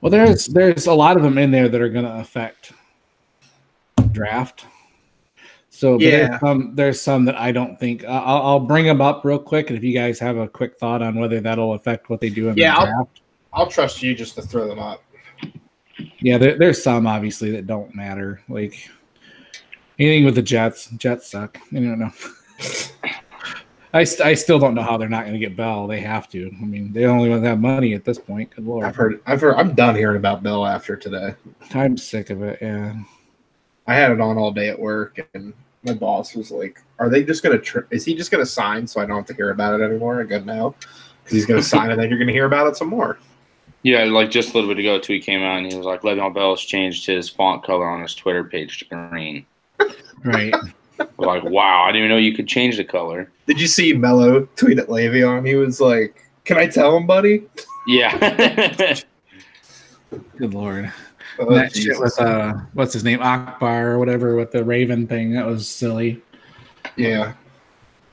Well, there's a lot of them in there that are going to affect draft. So Yeah. there's some that I don't think I'll bring them up real quick, and if you guys have a quick thought on whether that'll affect what they do in the draft. I'll trust you just to throw them up. Yeah, there's some obviously that don't matter. Like anything with the Jets suck. I don't know. I still don't know how they're not going to get Bell. They have to. I mean, they only want to have money at this point. Good Lord. I've heard. I'm done hearing about Bell after today. I'm sick of it. Yeah. I had it on all day at work, and my boss was like, "Are they just going to? Is he just going to sign so I don't have to hear about it anymore?" I go, "No," because he's going to sign, and then you're going to hear about it some more. Yeah, like just a little bit ago, a tweet came out, and he was like, Le'Veon Bell's changed his font color on his Twitter page to green. Right. We're like, wow, I didn't even know you could change the color. Did you see Mello tweet at Le'Veon? He was like, "Can I tell him, buddy?" Yeah. Good Lord. That shit with what's his name, Akbar or whatever, with the Raven thing, that was silly. Yeah.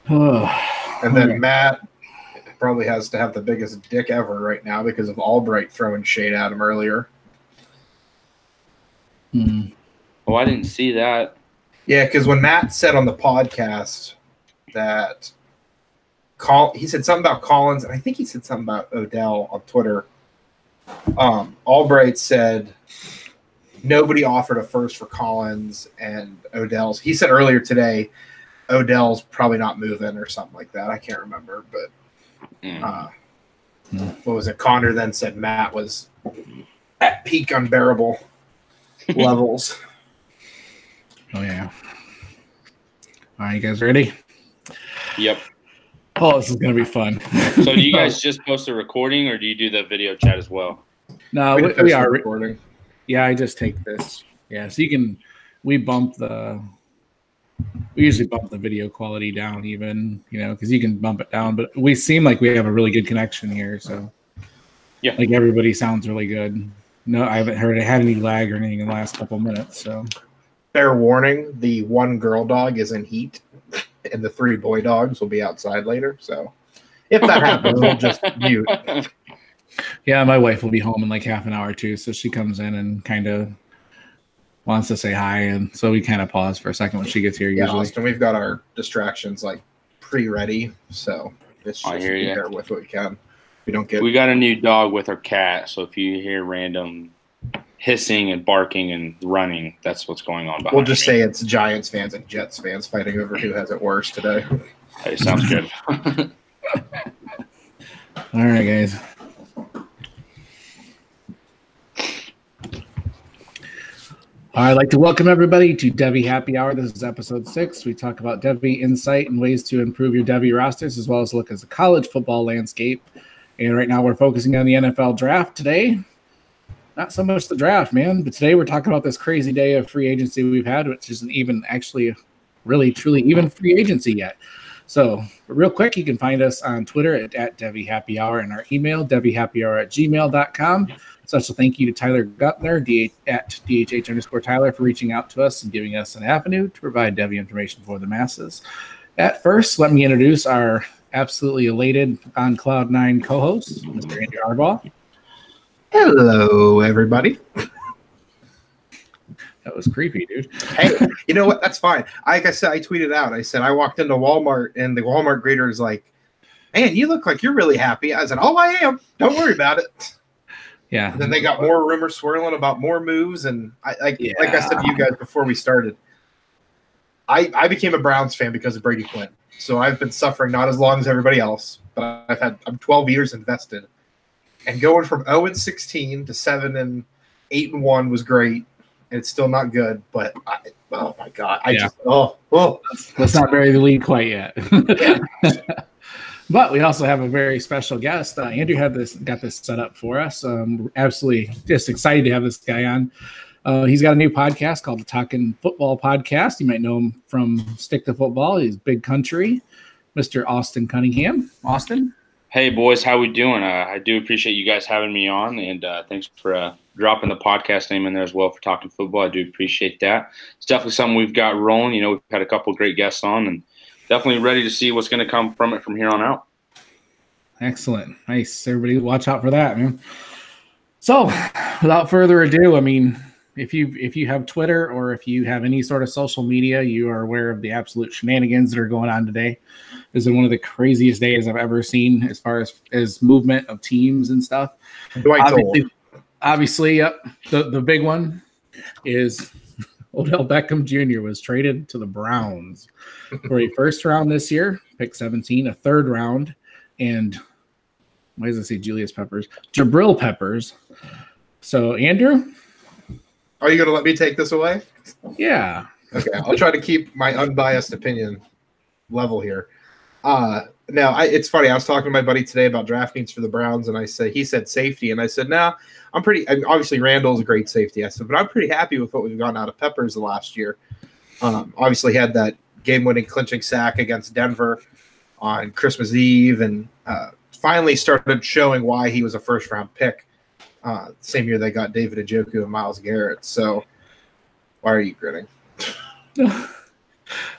And then Matt probably has to have the biggest dick ever right now because of Albright throwing shade at him earlier. Oh, I didn't see that. Yeah, because when Matt said on the podcast that he said something about Collins, and I think he said something about Odell on Twitter. Albright said nobody offered a first for Collins and Odell's. He said earlier today Odell's probably not moving or something like that. I can't remember, but what was it? Connor then said Matt was at peak unbearable levels. Oh, yeah. All right, you guys ready? Yep. Oh, this is going to be fun. So do you guys just post a recording, or do you do the video chat as well? No, we are recording. Yeah, I just take this. Yeah, so we usually bump the video quality down even, because you can bump it down. But we seem like we have a really good connection here. So, yeah, like everybody sounds really good. No, I haven't had any lag or anything in the last couple minutes. So, fair warning: the one girl dog is in heat, and the 3 boy dogs will be outside later. So, if that happens, we'll just mute. Yeah, my wife will be home in like half an hour too, so she comes in and kind of wants to say hi, and so we kind of pause for a second when she gets here. Yeah, usually, Austin, we've got our distractions like pre-ready, so it's just be there with what we can. We got a new dog with our cat, so if you hear random hissing and barking and running, that's what's going on behind We'll just say it's Giants fans and Jets fans fighting over who has it worse today. Hey, sounds good. All right, guys. I'd like to welcome everybody to Devy Happy Hour. This is episode 6. We talk about Devy insight and ways to improve your Devy rosters, as well as look at the college football landscape. And right now we're focusing on the NFL draft today. Not so much the draft, man, but today we're talking about this crazy day of free agency we've had, which isn't even actually really, truly even free agency yet. So real quick, you can find us on Twitter at Devy Happy Hour and our email, devyhappyhour@gmail.com. Such a thank you to Tyler Guttner at DHH_Tyler for reaching out to us and giving us an avenue to provide Devy information for the masses. At first, let me introduce our absolutely elated on Cloud 9 co-host, Mr. Andrew Hardball. Hello, everybody. That was creepy, dude. Hey, you know what? That's fine. Like I said, I tweeted out. I said I walked into Walmart, and the Walmart greeter is like, "Man, you look like you're really happy." I said, "Oh, I am. Don't worry about it." Yeah. And then they got more rumors swirling about more moves, and like I said to you guys before we started, I became a Browns fan because of Brady Quinn. So I've been suffering not as long as everybody else, but I'm 12 years invested, and going from 0-16 to 7-8-1 was great. And it's still not good, but oh my god, let's not bury the lead quite yet. But we also have a very special guest. Andrew got this set up for us. Absolutely just excited to have this guy on. He's got a new podcast called the Talkin' Football Podcast. You might know him from Stick to Football. He's Big Country, Mr. Austin Cunningham. Austin? Hey, boys. How we doing? I do appreciate you guys having me on, and thanks for dropping the podcast name in there as well for Talking Football. I do appreciate that. It's definitely something we've got rolling. We've had a couple of great guests on, and definitely ready to see what's going to come from it from here on out. Excellent. Nice. Everybody watch out for that, man. So, without further ado, I mean, if you have Twitter or if you have any sort of social media, you are aware of the absolute shenanigans that are going on today. This is one of the craziest days I've ever seen as far as movement of teams and stuff. Obviously, yep. The big one is Odell Beckham Jr. was traded to the Browns for a first round this year, pick 17, a third round, and why does it say Julius Peppers? Jabril Peppers. So, Andrew? Are you going to let me take this away? Yeah. Okay, I'll try to keep my unbiased opinion level here. Now, it's funny. I was talking to my buddy today about draft needs for the Browns, and he said safety, and I said, no, obviously Randall's a great safety. I said, but I'm pretty happy with what we've gotten out of Peppers the last year. Obviously had that game-winning clinching sack against Denver on Christmas Eve, and finally started showing why he was a first-round pick. Same year they got David Njoku and Myles Garrett. So why are you grinning?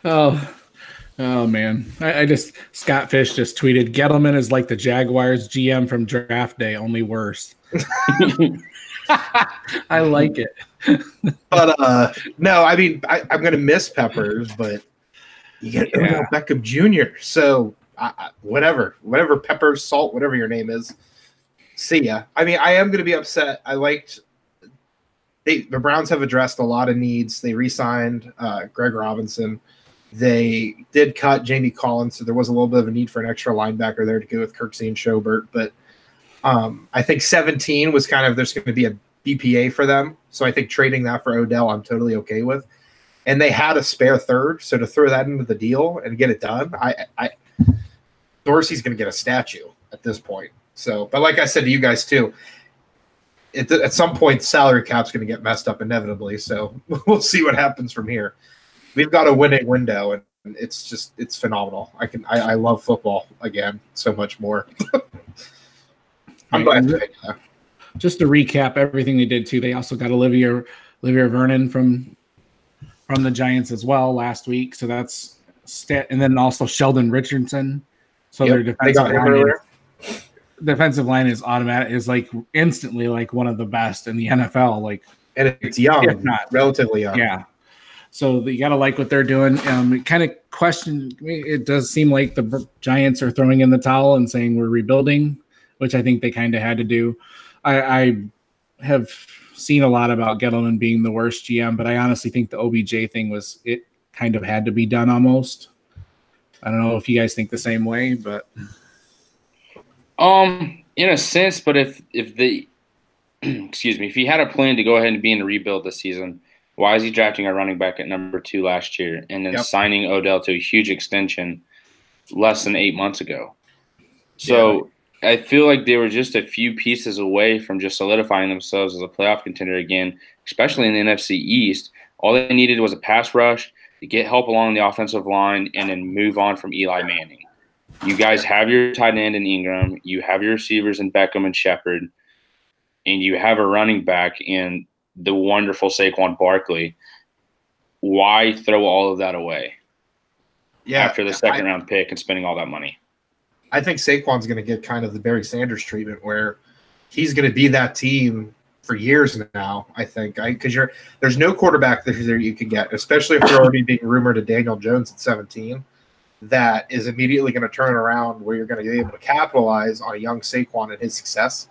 Oh man. Scott Fish just tweeted, Gettleman is like the Jaguars GM from draft day, only worse. I like it. But no, I mean, I'm going to miss Peppers, but you get Odell Beckham Jr. So whatever Peppers, Salt, whatever your name is, see ya. I mean, I am going to be upset. The Browns have addressed a lot of needs. They re-signed Greg Robinson. They did cut Jamie Collins, so there was a little bit of a need for an extra linebacker there to go with Kirksey and Schobert. But I think 17 was kind of, there's going to be a BPA for them. So I think trading that for Odell, I'm totally okay with. And they had a spare third, so to throw that into the deal and get it done, Dorsey's going to get a statue at this point. So, but like I said to you guys too, at some point, the salary cap's going to get messed up inevitably. So we'll see what happens from here. We've got a winning window, and it's phenomenal. I love football again so much more. I'm glad to take that. Just to recap everything they did too, they also got Olivia Vernon from the Giants as well last week. So that's and then also Sheldon Richardson. So their defensive line is automatic, is like instantly like one of the best in the NFL. And it's young, relatively young. Yeah. So you got to like what they're doing. It does seem like the Giants are throwing in the towel and saying we're rebuilding, which I think they kind of had to do. I have seen a lot about Gettleman being the worst GM, but I honestly think the OBJ thing it kind of had to be done almost. I don't know if you guys think the same way, but in a sense, but if he had a plan to go ahead and be in a rebuild this season, why is he drafting a running back at number 2 last year and then signing Odell to a huge extension less than 8 months ago? So I feel like they were just a few pieces away from just solidifying themselves as a playoff contender again, especially in the NFC East. All they needed was a pass rush to get help along the offensive line and then move on from Eli Manning. You guys have your tight end in Ingram. You have your receivers in Beckham and Shepard. And you have a running back in the wonderful Saquon Barkley. Why throw all of that away after the second-round pick and spending all that money? I think Saquon's going to get kind of the Barry Sanders treatment where he's going to be that team for years now, I think. Because there's no quarterback there you can get, especially if you're already being rumored to Daniel Jones at 17, that is immediately going to turn around where you're going to be able to capitalize on a young Saquon and his success.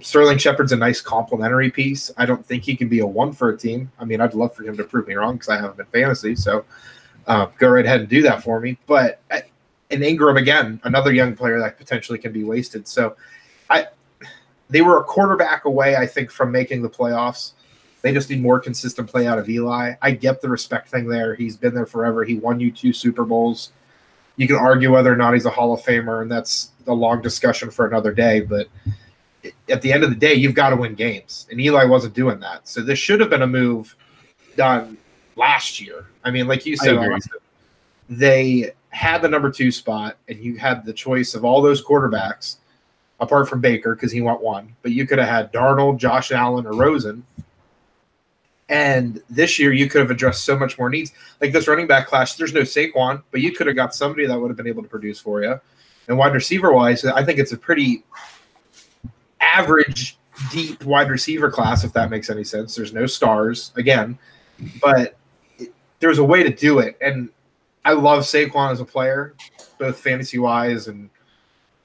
Sterling Shepard's a nice complementary piece. I don't think he can be a 1 for a team. I mean, I'd love for him to prove me wrong because I have him in fantasy. So go right ahead and do that for me. But in Ingram, again, another young player that potentially can be wasted. So they were a quarterback away, I think, from making the playoffs. They just need more consistent play out of Eli. I get the respect thing there. He's been there forever. He won you 2 Super Bowls. You can argue whether or not he's a Hall of Famer, and that's a long discussion for another day. But at the end of the day, you've got to win games. And Eli wasn't doing that. So this should have been a move done last year. I mean, like you said, they had the number 2 spot, and you had the choice of all those quarterbacks, apart from Baker because he went 1. But you could have had Darnold, Josh Allen, or Rosen. And this year, you could have addressed so much more needs. Like this running back class, there's no Saquon, but you could have got somebody that would have been able to produce for you. And wide receiver-wise, I think it's a pretty average deep wide receiver class, if that makes any sense. There's no stars, again, but there's a way to do it. And I love Saquon as a player, both fantasy-wise and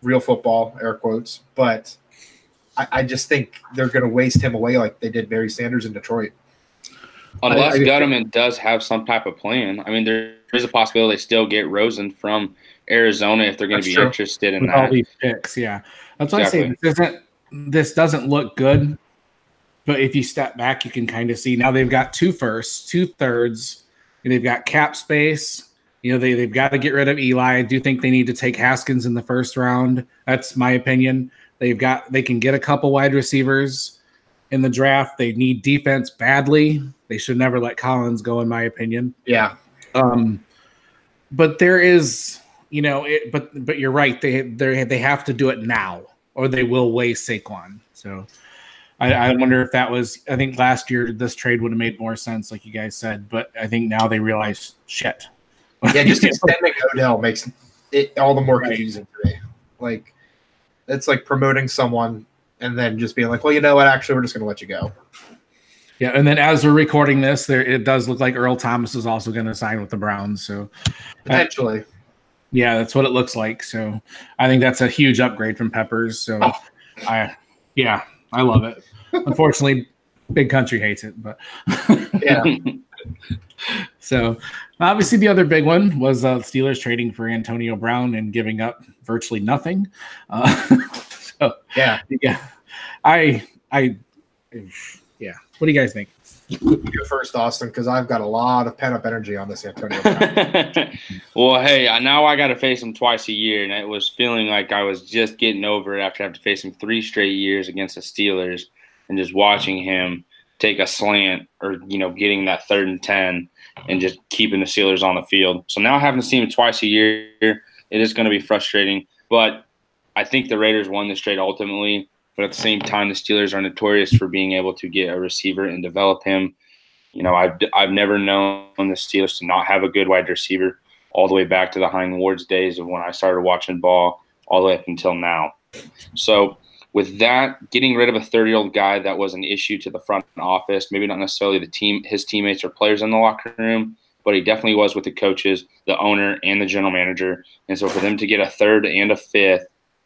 real football, air quotes. But I just think they're going to waste him away like they did Barry Sanders in Detroit. Unless Gutterman does have some type of plan. I mean, there is a possibility they still get Rosen from Arizona if they're going to be interested in with that. all these picks, yeah. That's why I say this doesn't look good. But if you step back, you can kind of see now they've got 2 firsts, 2 thirds, and they've got cap space. You know, they've got to get rid of Eli. I do think they need to take Haskins in the first round. That's my opinion. They can get a couple wide receivers in the draft. They need defense badly. They should never let Collins go, in my opinion. Yeah. But there is, you know, but you're right. They have to do it now, or they will waste Saquon. So I wonder if that was. I think last year this trade would have made more sense, like you guys said. But I think now they realize shit. Yeah, just extending Odell makes it all the more confusing to me. Like, it's like promoting someone and then just being like, well, you know what? Actually, we're just going to let you go. Yeah, and then as we're recording this, it does look like Earl Thomas is also going to sign with the Browns. So potentially, yeah, that's what it looks like. So I think that's a huge upgrade from Peppers. So I love it. Unfortunately, Big Country hates it, but yeah. So obviously the other big one was Steelers trading for Antonio Brown and giving up virtually nothing. So yeah. What do you guys think? You go first, Austin, because I've got a lot of pent-up energy on this Antonio Brown. Well, hey, now I got to face him twice a year, and it was feeling like I was just getting over it after having to face him 3 straight years against the Steelers and just watching him take a slant or, you know, getting that 3rd and 10 and just keeping the Steelers on the field. So now having to see him twice a year, it is going to be frustrating. But I think the Raiders won this trade ultimately. But at the same time, the Steelers are notorious for being able to get a receiver and develop him. You know, I've never known the Steelers to not have a good wide receiver all the way back to the Hines Ward's days of when I started watching ball all the way up until now. So with that, getting rid of a 30-year-old guy that was an issue to the front office, maybe not necessarily his teammates or players in the locker room, but he definitely was with the coaches, the owner, and the general manager. And so for them to get a 3rd and a 5th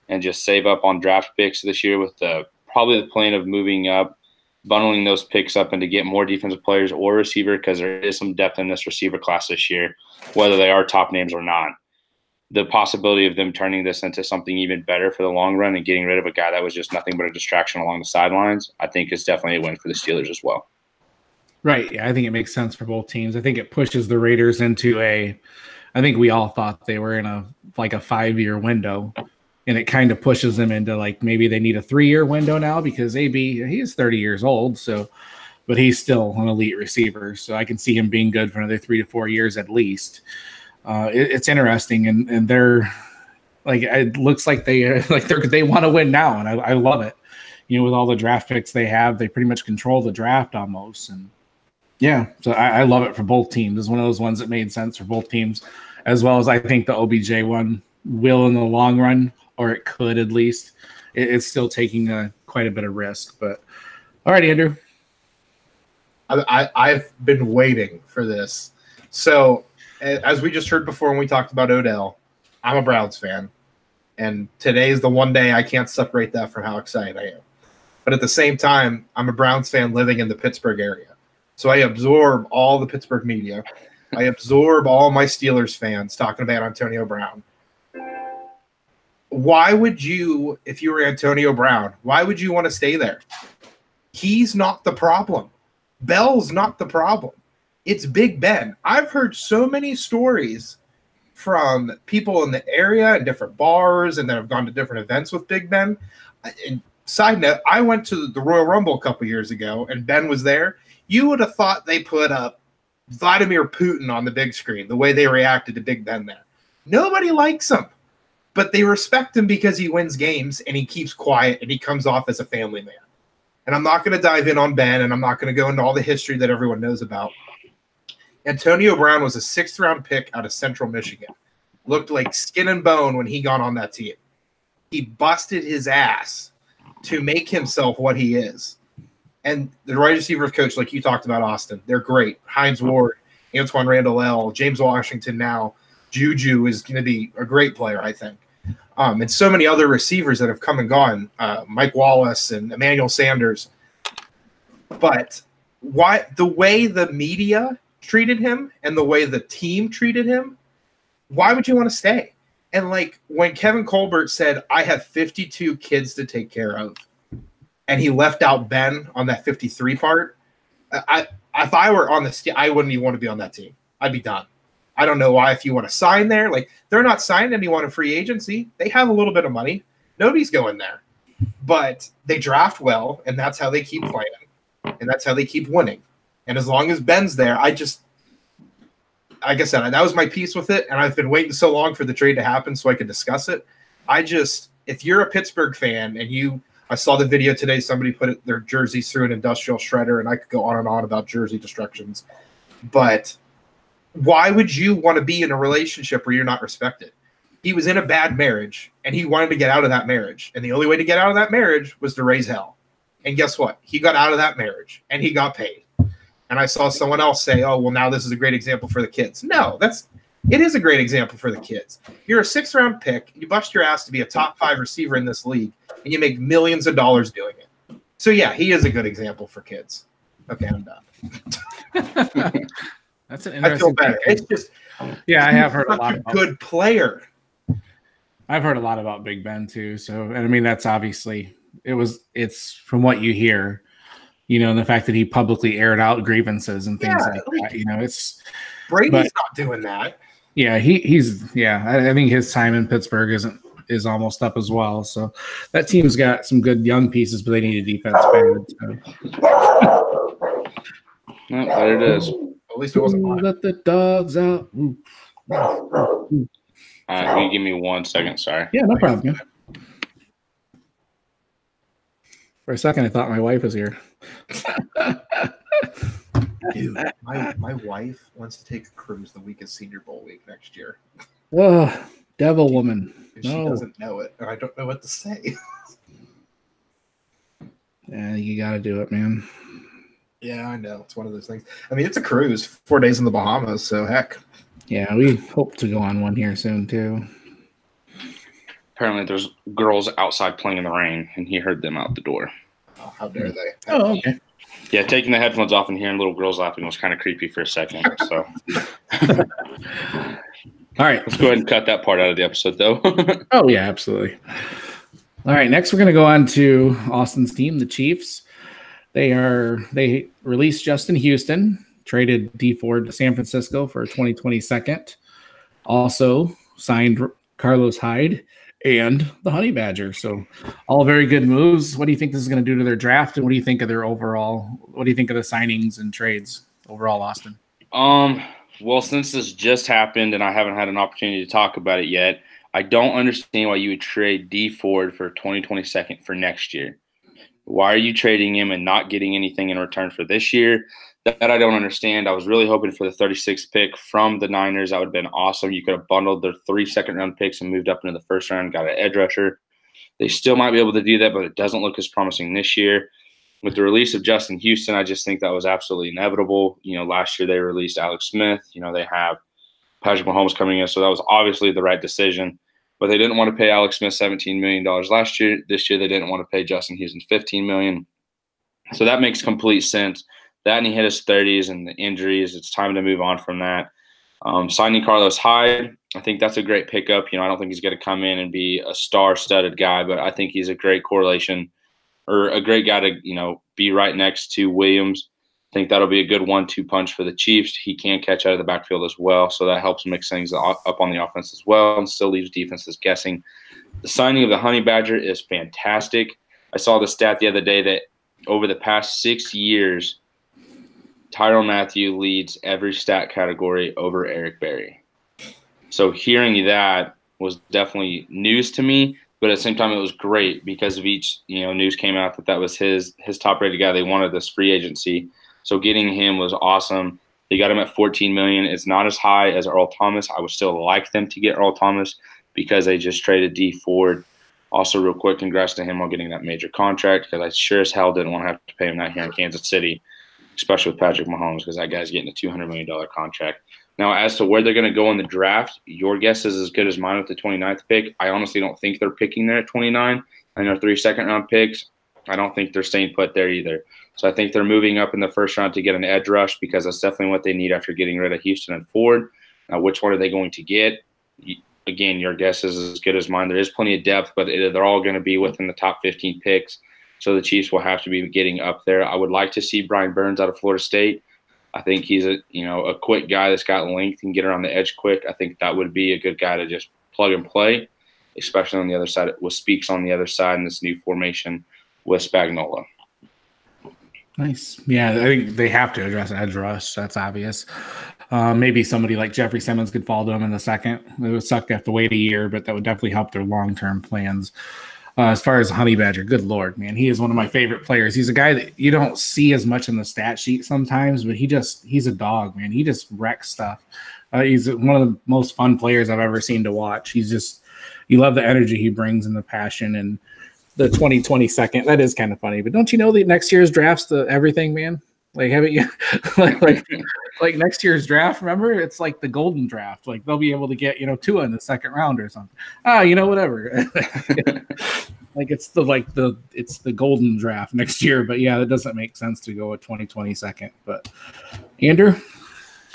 and just save up on draft picks this year with probably the plan of moving up, bundling those picks up and to get more defensive players or receiver, because there is some depth in this receiver class this year, whether they are top names or not. The possibility of them turning this into something even better for the long run and getting rid of a guy that was just nothing but a distraction along the sidelines, I think is definitely a win for the Steelers as well. Right. Yeah, I think it makes sense for both teams. I think it pushes the Raiders into I think we all thought they were in a 5-year window. And it kind of pushes them into maybe they need a 3-year window now because AB, he is 30 years old. So, but he's still an elite receiver. So I can see him being good for another 3 to 4 years at least. It's interesting. And they're it looks like they want to win now. And I love it. You know, with all the draft picks they have, they pretty much control the draft almost. And yeah, so I love it for both teams. It's one of those ones that made sense for both teams, as well as I think the OBJ one will in the long run. Or it could at least. It's still taking quite a bit of risk. But all right, Andrew. I've been waiting for this. So as we just heard before when we talked about Odell, I'm a Browns fan. And today is the one day I can't separate that from how excited I am. But at the same time, I'm a Browns fan living in the Pittsburgh area. So I absorb all the Pittsburgh media. I absorb all my Steelers fans talking about Antonio Brown. Why would you, if you were Antonio Brown, why would you want to stay there? He's not the problem. Bell's not the problem. It's Big Ben. I've heard so many stories from people in the area and different bars and that have gone to different events with Big Ben. And side note, I went to the Royal Rumble a couple years ago and Ben was there. You would have thought they put up Vladimir Putin on the big screen, the way they reacted to Big Ben there. Nobody likes him. But they respect him because he wins games and he keeps quiet and he comes off as a family man. And I'm not going to dive in on Ben and I'm not going to go into all the history that everyone knows about. Antonio Brown was a 6th-round pick out of Central Michigan. Looked like skin and bone when he got on that team. He busted his ass to make himself what he is. And the wide receivers coach, like you talked about, Austin, they're great. Hines Ward, Antoine Randall L., James Washington now. Juju is going to be a great player, I think. And so many other receivers that have come and gone, Mike Wallace and Emmanuel Sanders. But why the way the media treated him and the way the team treated him, why would you want to stay? And like when Kevin Colbert said, I have 52 kids to take care of, and he left out Ben on that 53 part, if I were on the I wouldn't even want to be on that team. I'd be done. I don't know why. If you want to sign there, like they're not signing anyone in free agency. They have a little bit of money. Nobody's going there. But they draft well, and that's how they keep playing, and that's how they keep winning. And as long as Ben's there, like I said, that was my piece with it, and I've been waiting so long for the trade to happen so I could discuss it. If you're a Pittsburgh fan and I saw the video today, somebody put their jerseys through an industrial shredder, and I could go on and on about jersey destructions. But why would you want to be in a relationship where you're not respected? He was in a bad marriage, and he wanted to get out of that marriage. And the only way to get out of that marriage was to raise hell. And guess what? He got out of that marriage, and he got paid. And I saw someone else say, oh, well, now this is a great example for the kids. No, it is a great example for the kids. You're a 6th-round pick. You bust your ass to be a top 5 receiver in this league, and you make millions of dollars doing it. So, yeah, he is a good example for kids. Okay, I'm done. That's an interesting. I feel better. It's just, yeah, I have heard a lot. Good player. I've heard a lot about Big Ben too. So, and I mean, that's obviously it's from what you hear, and the fact that he publicly aired out grievances and things like that. It's Brady's not doing that. Yeah, I think his time in Pittsburgh is almost up as well. So that team's got some good young pieces, but they need a defense bad. So. There it is. At least it wasn't mine. Let the dogs out. Will you give me 1 second? Sorry. Yeah, no problem. Yeah. For a second, I thought my wife was here. Dude, my wife wants to take a cruise the week of Senior Bowl week next year. Oh, devil woman. She doesn't know it, and I don't know what to say. Yeah, you got to do it, man. Yeah, I know. It's one of those things. I mean, it's a cruise, 4 days in the Bahamas, so heck. Yeah, we hope to go on one here soon, too. Apparently, there's girls outside playing in the rain, and he heard them out the door. Oh, how dare they? Oh, okay. Yeah, taking the headphones off and hearing little girls laughing was kind of creepy for a second. So, all right. Let's go ahead and cut that part out of the episode, though. Oh, yeah, absolutely. All right, next we're going to go on to Austin's team, the Chiefs. They released Justin Houston, traded D Ford to San Francisco for a 2020 second. Also signed Carlos Hyde and the Honey Badger. So all very good moves. What do you think this is going to do to their draft? And what do you think of their overall? What do you think of the signings and trades overall, Austin? Well, since this just happened and I haven't had an opportunity to talk about it yet, I don't understand why you would trade D Ford for 2020 second for next year. Why are you trading him and not getting anything in return for this year? That I don't understand. I was really hoping for the 36th pick from the Niners. That would have been awesome. You could have bundled their 3 second-round picks and moved up into the first round, got an edge rusher. They still might be able to do that, but it doesn't look as promising this year. With the release of Justin Houston, I just think that was absolutely inevitable. Last year they released Alex Smith. They have Patrick Mahomes coming in, so that was obviously the right decision. But they didn't want to pay Alex Smith $17 million last year. This year they didn't want to pay Justin Houston $15 million. So that makes complete sense. That and he hit his 30s and the injuries. It's time to move on from that. Signing Carlos Hyde, I think that's a great pickup. I don't think he's going to come in and be a star-studded guy, but I think he's a great correlation or a great guy to, be right next to Williams. I think that'll be a good 1-2 punch for the Chiefs. He can catch out of the backfield as well, so that helps mix things up on the offense as well and still leaves defenses guessing. The signing of the Honey Badger is fantastic. I saw the stat the other day that over the past 6 years, Tyrann Mathieu leads every stat category over Eric Berry. So hearing that was definitely news to me, but at the same time it was great because of each news came out that was his top-rated guy. They wanted this free agency. So getting him was awesome. They got him at $14 million. It's not as high as Earl Thomas. I would still like them to get Earl Thomas because they just traded D Ford. Also, real quick, congrats to him on getting that major contract, because I sure as hell didn't want to have to pay him that here in Kansas City, especially with Patrick Mahomes, because that guy's getting a $200 million contract. Now, as to where they're going to go in the draft, your guess is as good as mine with the 29th pick. I honestly don't think they're picking there at 29. I know 3 second-round picks. I don't think they're staying put there either. So I think they're moving up in the first round to get an edge rush, because that's definitely what they need after getting rid of Houston and Ford. Now, which one are they going to get? Again, your guess is as good as mine. There is plenty of depth, but they're all going to be within the top 15 picks. So the Chiefs will have to be getting up there. I would like to see Brian Burns out of Florida State. I think he's a quick guy that's got length and get around the edge quick. I think that would be a good guy to just plug and play, especially on the other side with Speaks on the other side in this new formation with Spagnuolo. Nice. Yeah, I think they have to address edge rush. That's obvious. Maybe somebody like Jeffrey Simmons could fall to them in the second. It would suck to have to wait a year, but that would definitely help their long-term plans. As far as Honey Badger, good Lord, man. He is one of my favorite players. He's a guy that you don't see as much in the stat sheet sometimes, but he's a dog, man. He just wrecks stuff. He's one of the most fun players I've ever seen to watch. You love the energy he brings and the passion, and the 2020 second. That is kind of funny, but don't you know that next year's draft's the everything, man? Like, haven't you like next year's draft? Remember, it's like the golden draft. Like, they'll be able to get Tua in the second round or something. Whatever. Like it's the golden draft next year. But yeah, that doesn't make sense to go with 2020 second. But Andrew,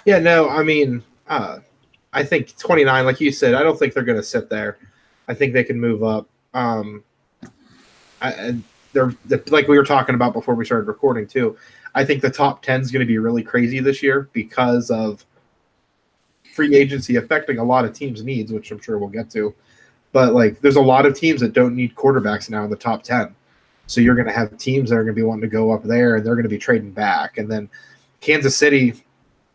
yeah, no, I mean, I think 29, like you said, I don't think they're going to sit there. I think they can move up. They're like we were talking about before we started recording too. I think the top 10 is going to be really crazy this year because of free agency affecting a lot of teams' needs, which I'm sure we'll get to. But like, there's a lot of teams that don't need quarterbacks now in the top 10. So you're going to have teams that are going to be wanting to go up there, and they're going to be trading back. And then Kansas City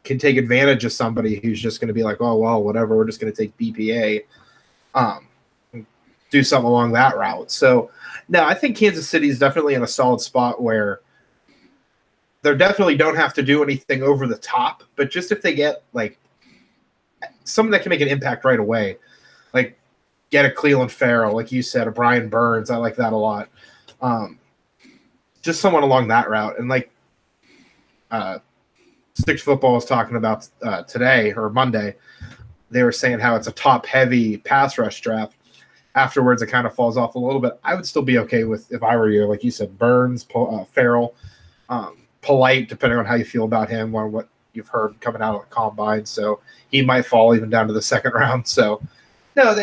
can take advantage of somebody who's just going to be like, oh, well, whatever, we're just going to take BPA, do something along that route. So, no, I think Kansas City is definitely in a solid spot where they definitely don't have to do anything over the top, but just if they get like someone that can make an impact right away, like get a Cleveland Farrell, like you said, a Brian Burns, I like that a lot. Just someone along that route. And like Six Football was talking about today or Monday, they were saying how it's a top-heavy pass rush draft. Afterwards, it kind of falls off a little bit. I would still be okay with, if I were you, like you said, Burns, Farrell, Polite, depending on how you feel about him or what you've heard coming out of the combine. So he might fall even down to the second round. So no,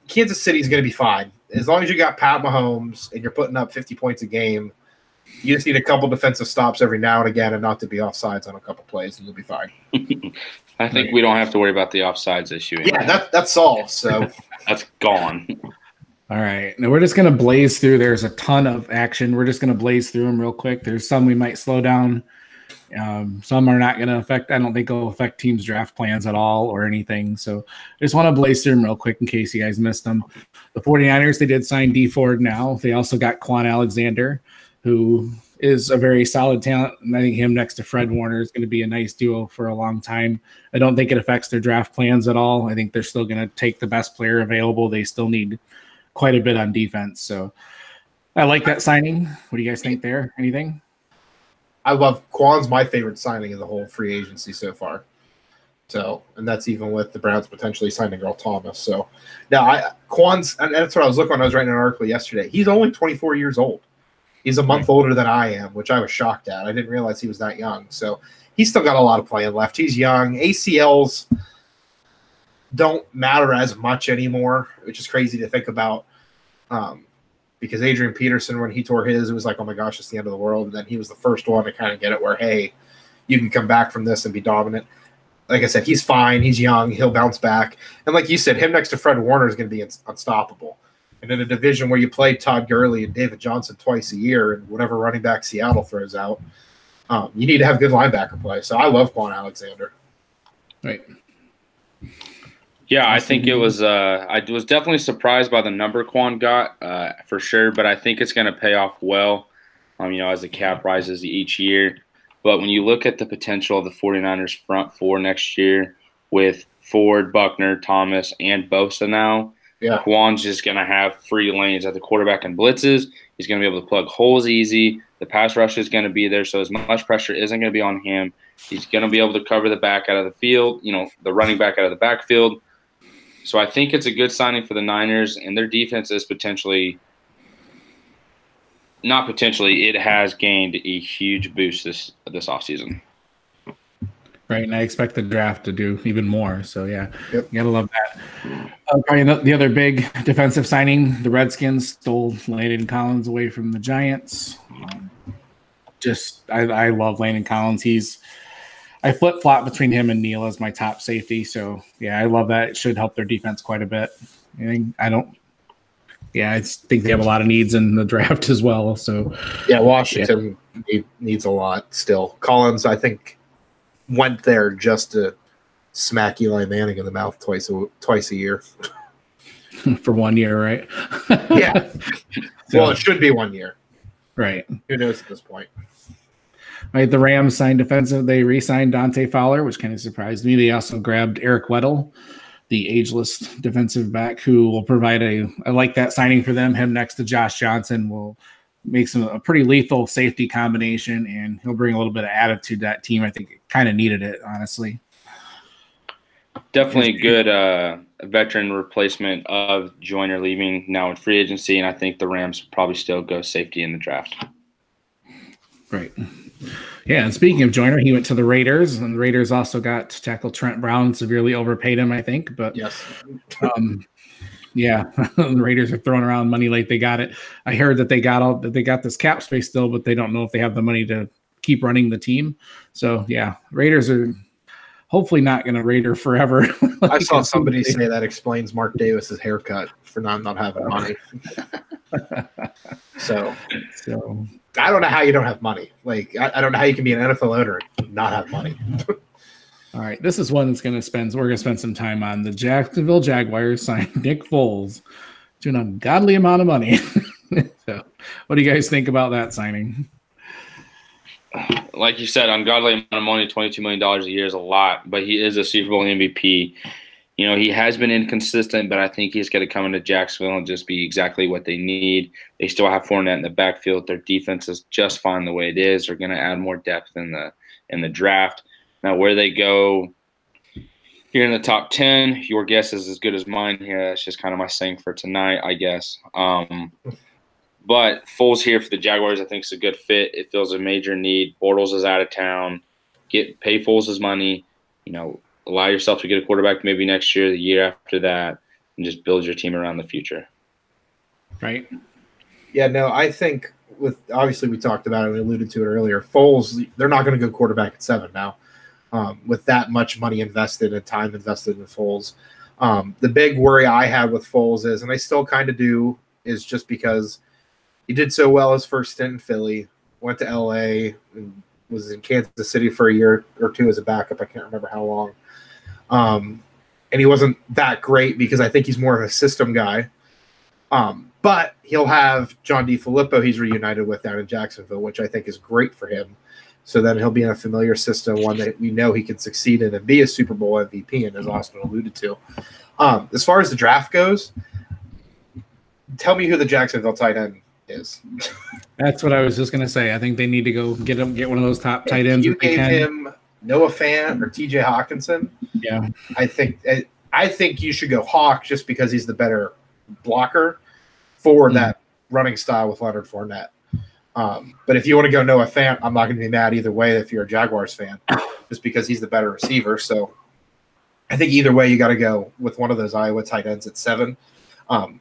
Kansas City is going to be fine as long as you got Pat Mahomes and you're putting up 50 points a game. You just need a couple defensive stops every now and again, and not to be offsides on a couple plays, and you'll be fine. I think we don't have to worry about the offsides issue anymore. Yeah, that's all. So that's gone. All right. Now we're just going to blaze through. There's a ton of action. We're just going to blaze through them real quick. There's some we might slow down. Some are not going to affect. I don't think it'll affect teams' draft plans at all or anything. So I just want to blaze through them real quick in case you guys missed them. The 49ers, they did sign D Ford now. They also got Quan Alexander, who is a very solid talent. And I think him next to Fred Warner is going to be a nice duo for a long time. I don't think it affects their draft plans at all. I think they're still going to take the best player available. They still need quite a bit on defense. So I like that signing. What do you guys think there? Anything? I love Quan's my favorite signing in the whole free agency so far. So, and that's even with the Browns potentially signing Earl Thomas. So now Quan's, and that's what I was looking when I was writing an article yesterday. He's only 24 years old. He's a month older than I am, which I was shocked at. I didn't realize he was that young. So he's still got a lot of playing left. He's young. ACLs don't matter as much anymore, which is crazy to think about. Because Adrian Peterson, when he tore his, it was like, oh my gosh, it's the end of the world. And then he was the first one to kind of get it where, hey, you can come back from this and be dominant. Like I said, he's fine. He's young. He'll bounce back. And like you said, him next to Fred Warner is going to be unstoppable. And in a division where you play Todd Gurley and David Johnson twice a year and whatever running back Seattle throws out, you need to have good linebacker play. So I love Quan Alexander. Right. Yeah, I think it was I was definitely surprised by the number Quan got, for sure, but I think it's going to pay off well, as the cap rises each year. But when you look at the potential of the 49ers front four next year with Ford, Buckner, Thomas, and Bosa now, Yeah. Kwan's just going to have free lanes at the quarterback and blitzes. He's going to be able to plug holes easy. The pass rush is going to be there, so as much pressure isn't going to be on him. He's going to be able to cover the back out of the field, the running back out of the backfield. So I think it's a good signing for the Niners, and their defense is it has gained a huge boost this offseason. Right, and I expect the draft to do even more. So, yeah, Yep. You got to love that. Probably the other big defensive signing, the Redskins stole Landon Collins away from the Giants. I love Landon Collins. I flip-flop between him and Neal as my top safety. So, yeah, I love that. It should help their defense quite a bit. I just think they have a lot of needs in the draft as well. So, yeah, Washington needs a lot still. Collins, I think, went there just to smack Eli Manning in the mouth twice a year. For 1 year, right? Yeah. Well, it should be 1 year. Right. Who knows at this point? Right. The Rams signed defensive. They re-signed Dante Fowler, which kind of surprised me. They also grabbed Eric Weddle, the ageless defensive back, who will provide I like that signing for them. Him next to Josh Johnson will make a pretty lethal safety combination, and he'll bring a little bit of attitude to that team. I think it kind of needed it, honestly. Definitely a good veteran replacement of Joyner leaving now in free agency, and I think the Rams probably still go safety in the draft. Right. Yeah, and speaking of Joyner, he went to the Raiders, and the Raiders also got to tackle Trent Brown, severely overpaid him, I think. But yes. Yeah, the Raiders are throwing around money like they got it. I heard that they got this cap space still, but they don't know if they have the money to keep running the team. So yeah, Raiders are hopefully not going to Raider forever. I saw somebody say that explains Mark Davis's haircut for not having money. So I don't know how you don't have money. Like I don't know how you can be an NFL owner and not have money. All right, this is one that's we're going to spend some time on. The Jacksonville Jaguars signed Nick Foles to an ungodly amount of money. So, what do you guys think about that signing? Like you said, ungodly amount of money, $22 million a year is a lot, but he is a Super Bowl MVP. He has been inconsistent, but I think he's going to come into Jacksonville and just be exactly what they need. They still have Fournette in the backfield. Their defense is just fine the way it is. They're going to add more depth in the draft. Now, where they go here in the top 10, your guess is as good as mine here. That's just kind of my saying for tonight, I guess. But Foles here for the Jaguars, I think, is a good fit. It fills a major need. Bortles is out of town. Pay Foles his money. Allow yourself to get a quarterback maybe next year, the year after that, and just build your team around the future. Right? Yeah, no, I think obviously we talked about it, we alluded to it earlier. Foles, they're not going to go quarterback at 7 now. With that much money invested and time invested in Foles. The big worry I had with Foles is, and I still kind of do, is just because he did so well his first stint in Philly, went to LA, and was in Kansas City for a year or two as a backup. I can't remember how long. And he wasn't that great because I think he's more of a system guy. But he'll have John DeFilippo he's reunited with down in Jacksonville, which I think is great for him. So then he'll be in a familiar system, one that we know he can succeed in and be a Super Bowl MVP, and as Austin alluded to. As far as the draft goes, tell me who the Jacksonville tight end is. That's what I was just going to say. I think they need to go get one of those top tight ends. You gave him Noah Fant or TJ Hawkinson. Yeah. I think you should go Hawk just because he's the better blocker for that running style with Leonard Fournette. But if you want to go Noah Fant, I'm not going to be mad either way if you're a Jaguars fan, just because he's the better receiver. So I think either way you got to go with one of those Iowa tight ends at 7,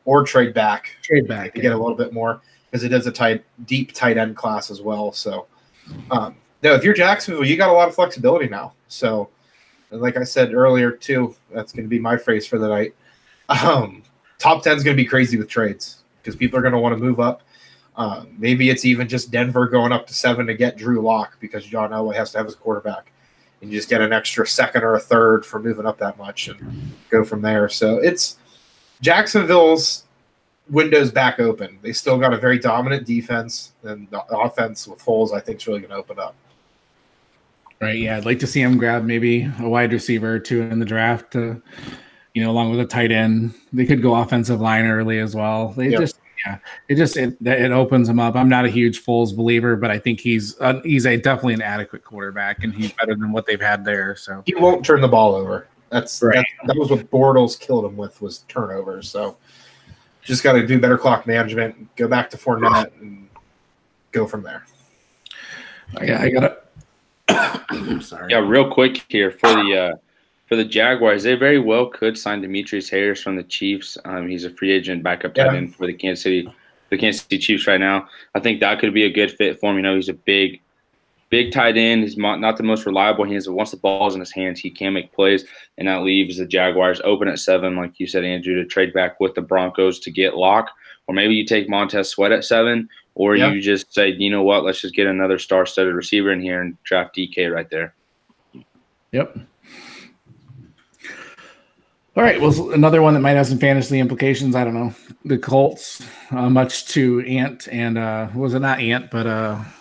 or trade back to get a little bit more, because it is a deep tight end class as well. So no, if you're Jacksonville, you got a lot of flexibility now. So like I said earlier too, that's going to be my phrase for the night. Top 10 is going to be crazy with trades because people are going to want to move up. Maybe it's even just Denver going up to 7 to get Drew Lock because John Elway has to have his quarterback, and you just get an extra second or a third for moving up that much and go from there. So it's Jacksonville's window's back open. They still got a very dominant defense, and the offense with Foles, I think, is really going to open up. Right. Yeah. I'd like to see him grab maybe a wide receiver or two in the draft to along with a tight end. They could go offensive line early as well. They it opens him up. I'm not a huge Foles believer, but I think he's definitely an adequate quarterback, and he's better than what they've had there. So he won't turn the ball over. That's right. That was what Bortles killed him with, was turnovers. So just got to do better clock management, go back to Fournette, and go from there. I got it. Sorry. Yeah, real quick here for the Jaguars, they very well could sign Demetrius Harris from the Chiefs. He's a free agent backup tight end for the Kansas City Chiefs right now. I think that could be a good fit for him. He's a big tight end. He's not the most reliable. Once the ball's in his hands, he can make plays, and that leaves the Jaguars open at 7, like you said, Andrew, to trade back with the Broncos to get Locke. Or maybe you take Montez Sweat at 7, or you just say, you know what, let's just get another star-studded receiver in here and draft DK right there. Yep. All right, well, another one that might have some fantasy implications. I don't know. The Colts, much to Ant and was it not Ant, but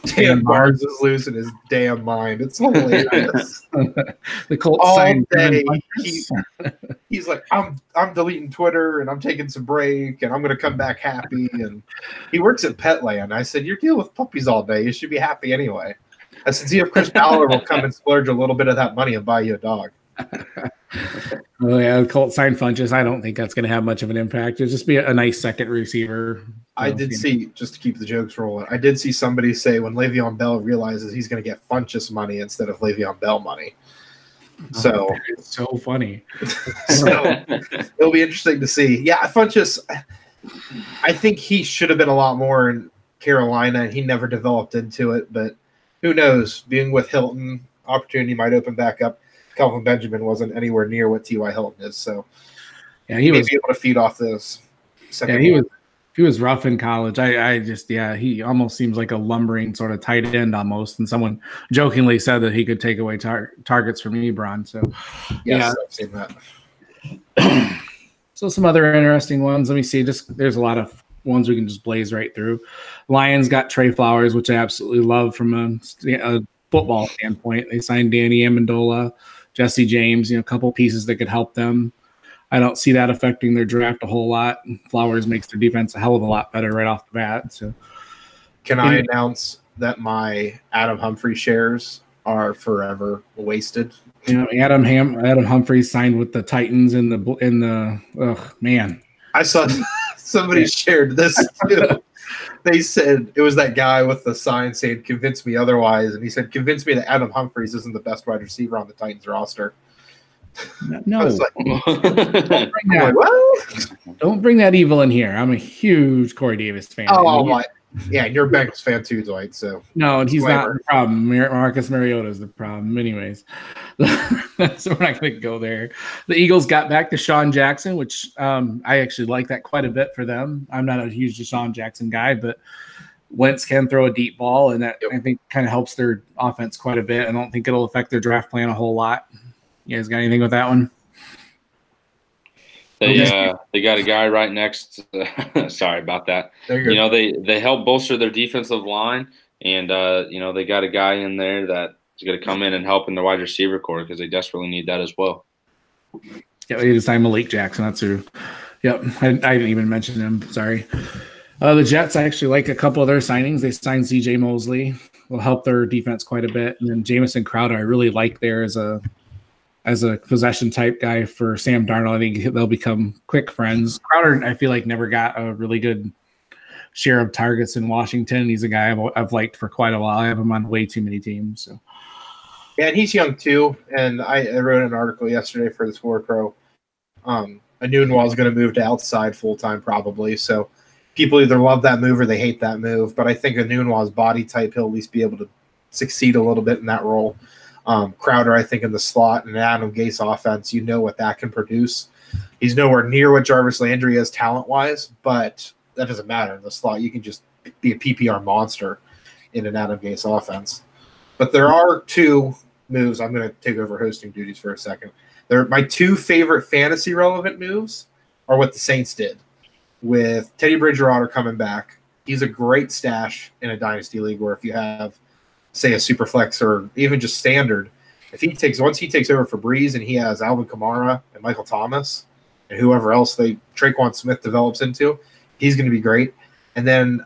Dan Barnes is losing his damn mind. It's hilarious. The Colts all signed day. He's like, I'm deleting Twitter and I'm taking some break and I'm going to come back happy. And he works at Petland. I said, you're dealing with puppies all day. You should be happy anyway. I said, see if Chris Ballard will come and splurge a little bit of that money and buy you a dog. Oh yeah, the Colts signed Funches. I don't think that's going to have much of an impact. It'll just be a nice second receiver. I did see, just to keep the jokes rolling, I did see somebody say when Le'Veon Bell realizes he's going to get Funches money instead of Le'Veon Bell money. So it's so funny. So it'll be interesting to see. Yeah, Funches, I think he should have been a lot more in Carolina, and he never developed into it. But who knows? Being with Hilton, opportunity might open back up. Kelvin Benjamin wasn't anywhere near what T.Y. Hilton is, so yeah, he was able to feed off those. He was rough in college. He almost seems like a lumbering sort of tight end almost. And someone jokingly said that he could take away targets from Ebron. So yes, I've seen that. So some other interesting ones. Let me see. There's a lot of ones we can just blaze right through. Lions got Trey Flowers, which I absolutely love from a football standpoint. They signed Danny Amendola, Jesse James, a couple pieces that could help them. I don't see that affecting their draft a whole lot. Flowers makes their defense a hell of a lot better right off the bat. So, can I announce that my Adam Humphrey shares are forever wasted? Adam Humphries signed with the Titans in the man. I saw somebody shared this too. They said it was that guy with the sign saying "Convince me otherwise," and he said, "Convince me that Adam Humphries isn't the best wide receiver on the Titans roster." No, like, don't bring that evil in here. I'm a huge Corey Davis fan. Oh my, yeah, you're a Bengals fan too, Dwight. So no, and he's not the problem. Marcus Mariota is the problem, anyways. So we're not going to go there. The Eagles got back to Deshaun Jackson, which I actually like that quite a bit for them. I'm not a huge Deshaun Jackson guy, but Wentz can throw a deep ball, and that I think kind of helps their offense quite a bit. I don't think it'll affect their draft plan a whole lot. You guys got anything with that one? They got a guy right next. Sorry about that. They help bolster their defensive line, and they got a guy in there that is going to come in and help in the wide receiver core because they desperately need that as well. Yeah, they just signed Malik Jackson. That's who. Yep, I didn't even mention him. Sorry. The Jets, I actually like a couple of their signings. They signed C.J. Mosley, will help their defense quite a bit, and then Jamison Crowder, I really like there as a possession type guy for Sam Darnold. I think they'll become quick friends. Crowder, I feel like, never got a really good share of targets in Washington. He's a guy I've liked for quite a while. I have him on way too many teams. So. Yeah, and he's young too. And I wrote an article yesterday for the Score Pro. Anunwa is going to move to outside full-time probably. So people either love that move or they hate that move. But I think Anunwa's body type, he'll at least be able to succeed a little bit in that role. Crowder, I think, in the slot and Adam Gase offense, what that can produce. He's nowhere near what Jarvis Landry is talent-wise, but that doesn't matter. In the slot, you can just be a PPR monster in an Adam Gase offense. But there are two moves. I'm going to take over hosting duties for a second. My two favorite fantasy-relevant moves are what the Saints did with Teddy Bridgewater coming back. He's a great stash in a dynasty league where if you have – say a super flex or even just standard, once he takes over for Breeze and he has Alvin Kamara and Michael Thomas, and whoever else Traquan Smith develops into, he's going to be great. And then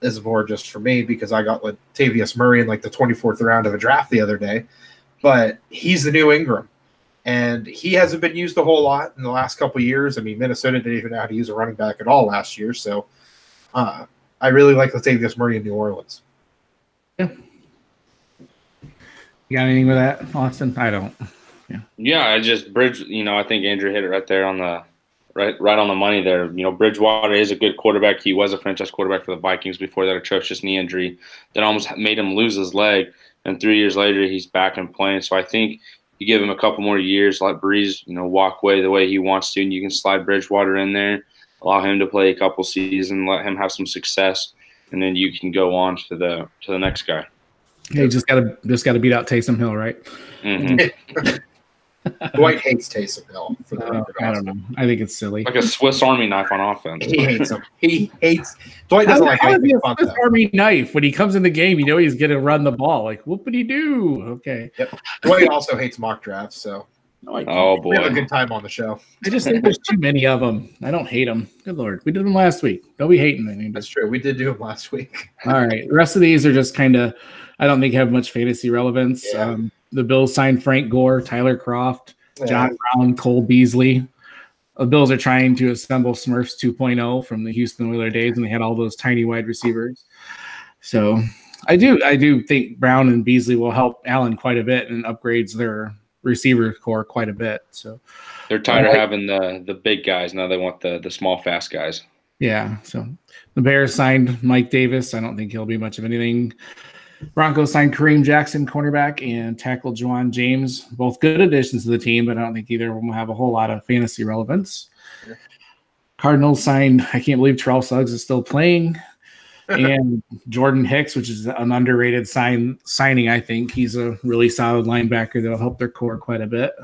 this is more just for me because I got Latavius Murray in like the 24th round of a draft the other day, but he's the new Ingram. And he hasn't been used a whole lot in the last couple of years. I mean, Minnesota didn't even know how to use a running back at all last year. So I really like Latavius Murray in New Orleans. Yeah. You got anything with that, Austin? I don't. Yeah, I just I think Andrew hit it right there on the right on the money there. Bridgewater is a good quarterback. He was a franchise quarterback for the Vikings before that atrocious knee injury that almost made him lose his leg. And 3 years later, he's back and playing. So I think you give him a couple more years, let Breeze, walk away the way he wants to, and you can slide Bridgewater in there, allow him to play a couple seasons, let him have some success, and then you can go on to the next guy. Yeah, you just gotta beat out Taysom Hill, right? Mm-hmm. Dwight hates Taysom Hill. For the record, I don't know. I think it's silly. Like a Swiss Army knife on offense. He hates him. Dwight doesn't like anything fun. Swiss Army knife. When he comes in the game, he's going to run the ball. Like, whoopity do. Okay. Yep. Dwight also hates mock drafts. So, oh boy, we have a good time on the show. I just think there's too many of them. I don't hate them. Good Lord, we did them last week. Don't be hating them. That's true. We did do them last week. All right. The rest of these are just kind of, I don't think have much fantasy relevance. Yeah. The Bills signed Frank Gore, Tyler Kroft, John Brown, Cole Beasley. The Bills are trying to assemble Smurfs 2.0 from the Houston Wheeler days, and they had all those tiny wide receivers. So I do think Brown and Beasley will help Allen quite a bit and upgrades their receiver core quite a bit. So they're tired of having the big guys. Now they want the small, fast guys. Yeah. So the Bears signed Mike Davis. I don't think he'll be much of anything. Broncos signed Kareem Jackson, cornerback, and tackle Juwan James. Both good additions to the team, but I don't think either of them will have a whole lot of fantasy relevance. Yeah. Cardinals signed, I can't believe Terrell Suggs is still playing. And Jordan Hicks, which is an underrated signing, I think. He's a really solid linebacker that will help their core quite a bit.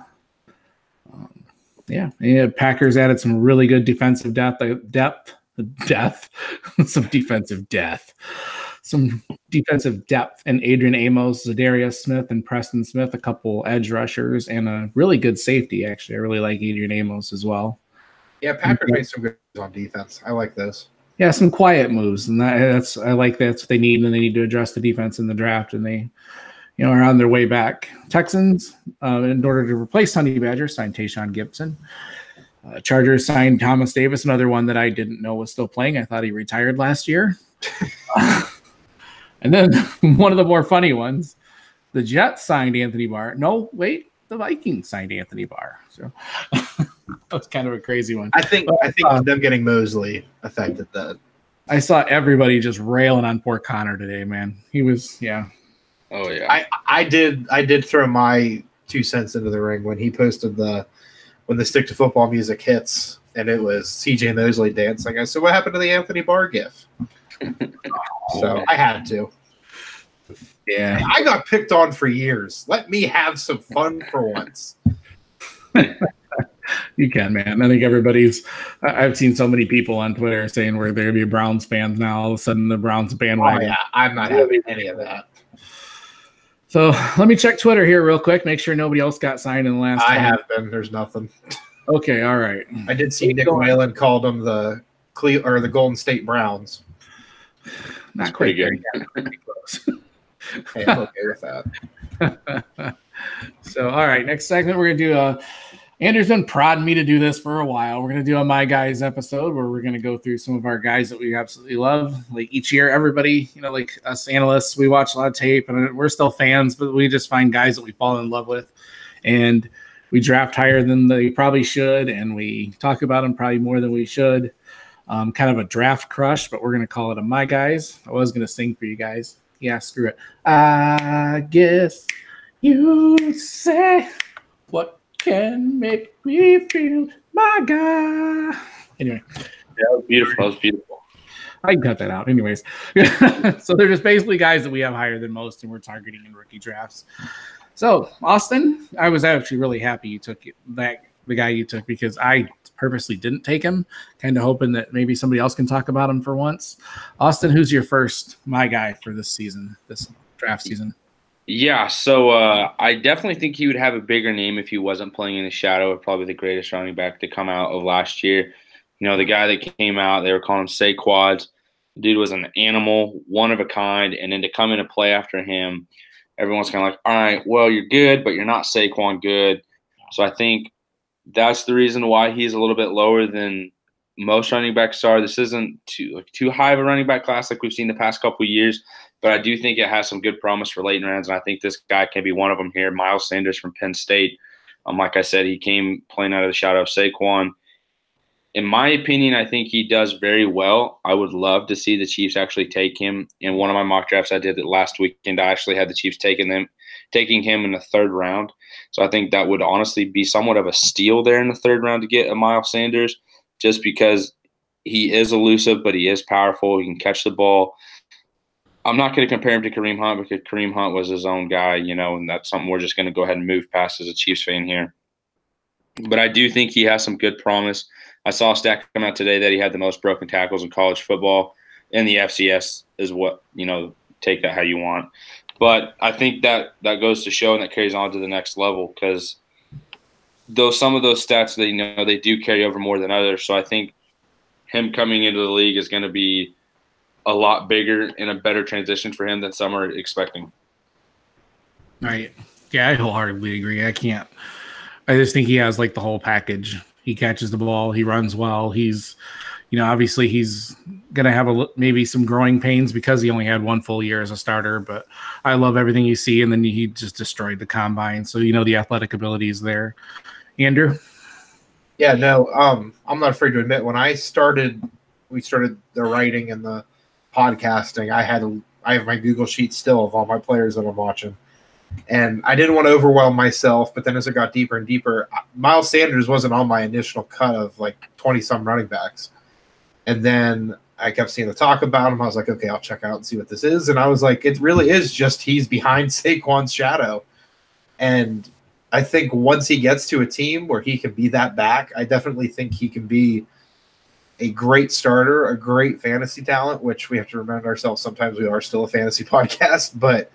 Packers added some really good defensive depth, some defensive depth. Some defensive depth and Adrian Amos, Zadarius Smith, and Preston Smith, a couple edge rushers, and a really good safety, actually. I really like Adrian Amos as well. Yeah, Packers made some good moves on defense. I like those. Yeah, some quiet moves, and that's what they need, and they need to address the defense in the draft, and they are on their way back. Texans, in order to replace Honey Badger, signed Tayshaun Gibson. Chargers signed Thomas Davis, another one that I didn't know was still playing. I thought he retired last year. And then one of the more funny ones, the Jets signed Anthony Barr. No, wait, the Vikings signed Anthony Barr. So that was kind of a crazy one. I think them getting Mosley affected that. I saw everybody just railing on poor Connor today, man. He was, yeah. Oh yeah. I did throw my 2 cents into the ring when he posted when the stick to football music hits and it was CJ Mosley dancing. I said, what happened to the Anthony Barr gif? So I had to. Yeah. I got picked on for years. Let me have some fun for once. You can, man. I think I've seen so many people on Twitter saying they're going to be Browns fans now. All of a sudden the Browns bandwagon. Oh, yeah. I'm not having any of that. So let me check Twitter here real quick. Make sure nobody else got signed in the last I time. have been. There's nothing. Okay. All right. I did see Nick Whalen called them the Golden State Browns. Not quite good. Pretty close. Hey, I'm okay with that. So, all right. Next segment, we're going to do Andrew's been prodding me to do this for a while. We're going to do a My Guys episode where we're going to go through some of our guys that we absolutely love. Like each year, everybody, like us analysts, we watch a lot of tape and we're still fans, but we just find guys that we fall in love with. And we draft higher than they probably should. And we talk about them probably more than we should. Kind of a draft crush, but we're going to call it a My Guys. I was going to sing for you guys. Yeah, screw it. I guess you say what can make me feel my guy. Anyway. Yeah, that was beautiful. That was beautiful. I can cut that out. Anyways. So they're just basically guys that we have higher than most and we're targeting in rookie drafts. So, Austin, I was actually really happy you took the guy you took because I purposely didn't take him, kind of hoping that maybe somebody else can talk about him for once. Austin, who's your first My Guy for this season, this draft season? Yeah, so I definitely think he would have a bigger name if he wasn't playing in the shadow of probably the greatest running back to come out of last year. You know, the guy that came out, they were calling him Saquads. The dude was an animal, one of a kind, and then to come in and play after him, everyone's kind of like, all right, well, you're good, but you're not Saquon good. So I think that's the reason why he's a little bit lower than most running backs are. This isn't too high of a running back class like we've seen the past couple of years, but I do think it has some good promise for late rounds, and I think this guy can be one of them here. Miles Sanders from Penn State. Like I said, he came playing out of the shadow of Saquon. In my opinion, I think he does very well. I would love to see the Chiefs actually take him. In one of my mock drafts, I did it last weekend. I actually had the Chiefs taking him in the third round. So I think that would honestly be somewhat of a steal there in the third round to get a Miles Sanders, just because he is elusive, but he is powerful. He can catch the ball. I'm not going to compare him to Kareem Hunt because Kareem Hunt was his own guy, and that's something we're just going to go ahead and move past as a Chiefs fan here. But I do think he has some good promise. I saw a stat come out today that he had the most broken tackles in college football, and the FCS is what, take that how you want. But I think that goes to show, and that carries on to the next level, because though some of those stats, they do carry over more than others. So I think him coming into the league is going to be a lot bigger and a better transition for him than some are expecting. Right. Yeah, I wholeheartedly agree. I just think he has like the whole package. He catches the ball. He runs well. He's, obviously he's going to have maybe some growing pains because he only had one full year as a starter, but I love everything you see. And then he just destroyed the combine. So, the athletic ability is there. Andrew? Yeah, no, I'm not afraid to admit when we started the writing and the podcasting, I have my Google sheet still of all my players that I'm watching. And I didn't want to overwhelm myself, but then as it got deeper and deeper, Miles Sanders wasn't on my initial cut of like 20-some running backs. And then I kept seeing the talk about him. I was like, okay, I'll check out and see what this is. And I was like, it really is just he's behind Saquon's shadow. And I think once he gets to a team where he can be that back, I definitely think he can be a great starter, a great fantasy talent, which we have to remind ourselves sometimes we are still a fantasy podcast. But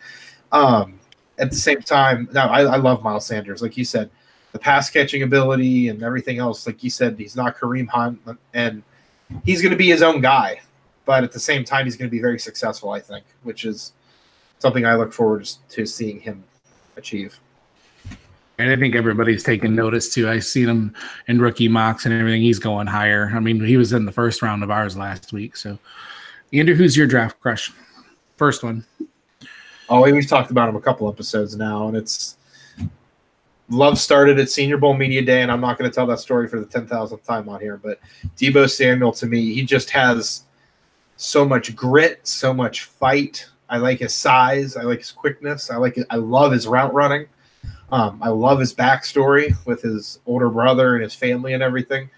at the same time, no, I love Miles Sanders. Like you said, the pass catching ability and everything else, like you said, he's not Kareem Hunt, and he's going to be his own guy. But at the same time, he's going to be very successful, I think, which is something I look forward to seeing him achieve. And I think everybody's taking notice, too. I've seen him in rookie mocks and everything. He's going higher. I mean, he was in the first round of ours last week. So, Andrew, who's your draft crush? First one. Oh, we've talked about him a couple episodes now, and it's love started at Senior Bowl Media Day, and I'm not going to tell that story for the 10,000th time on here, but Deebo Samuel, to me, he just has so much grit, so much fight. I like his size. I like his quickness. I love his route running. I love his backstory with his older brother and his family and everything.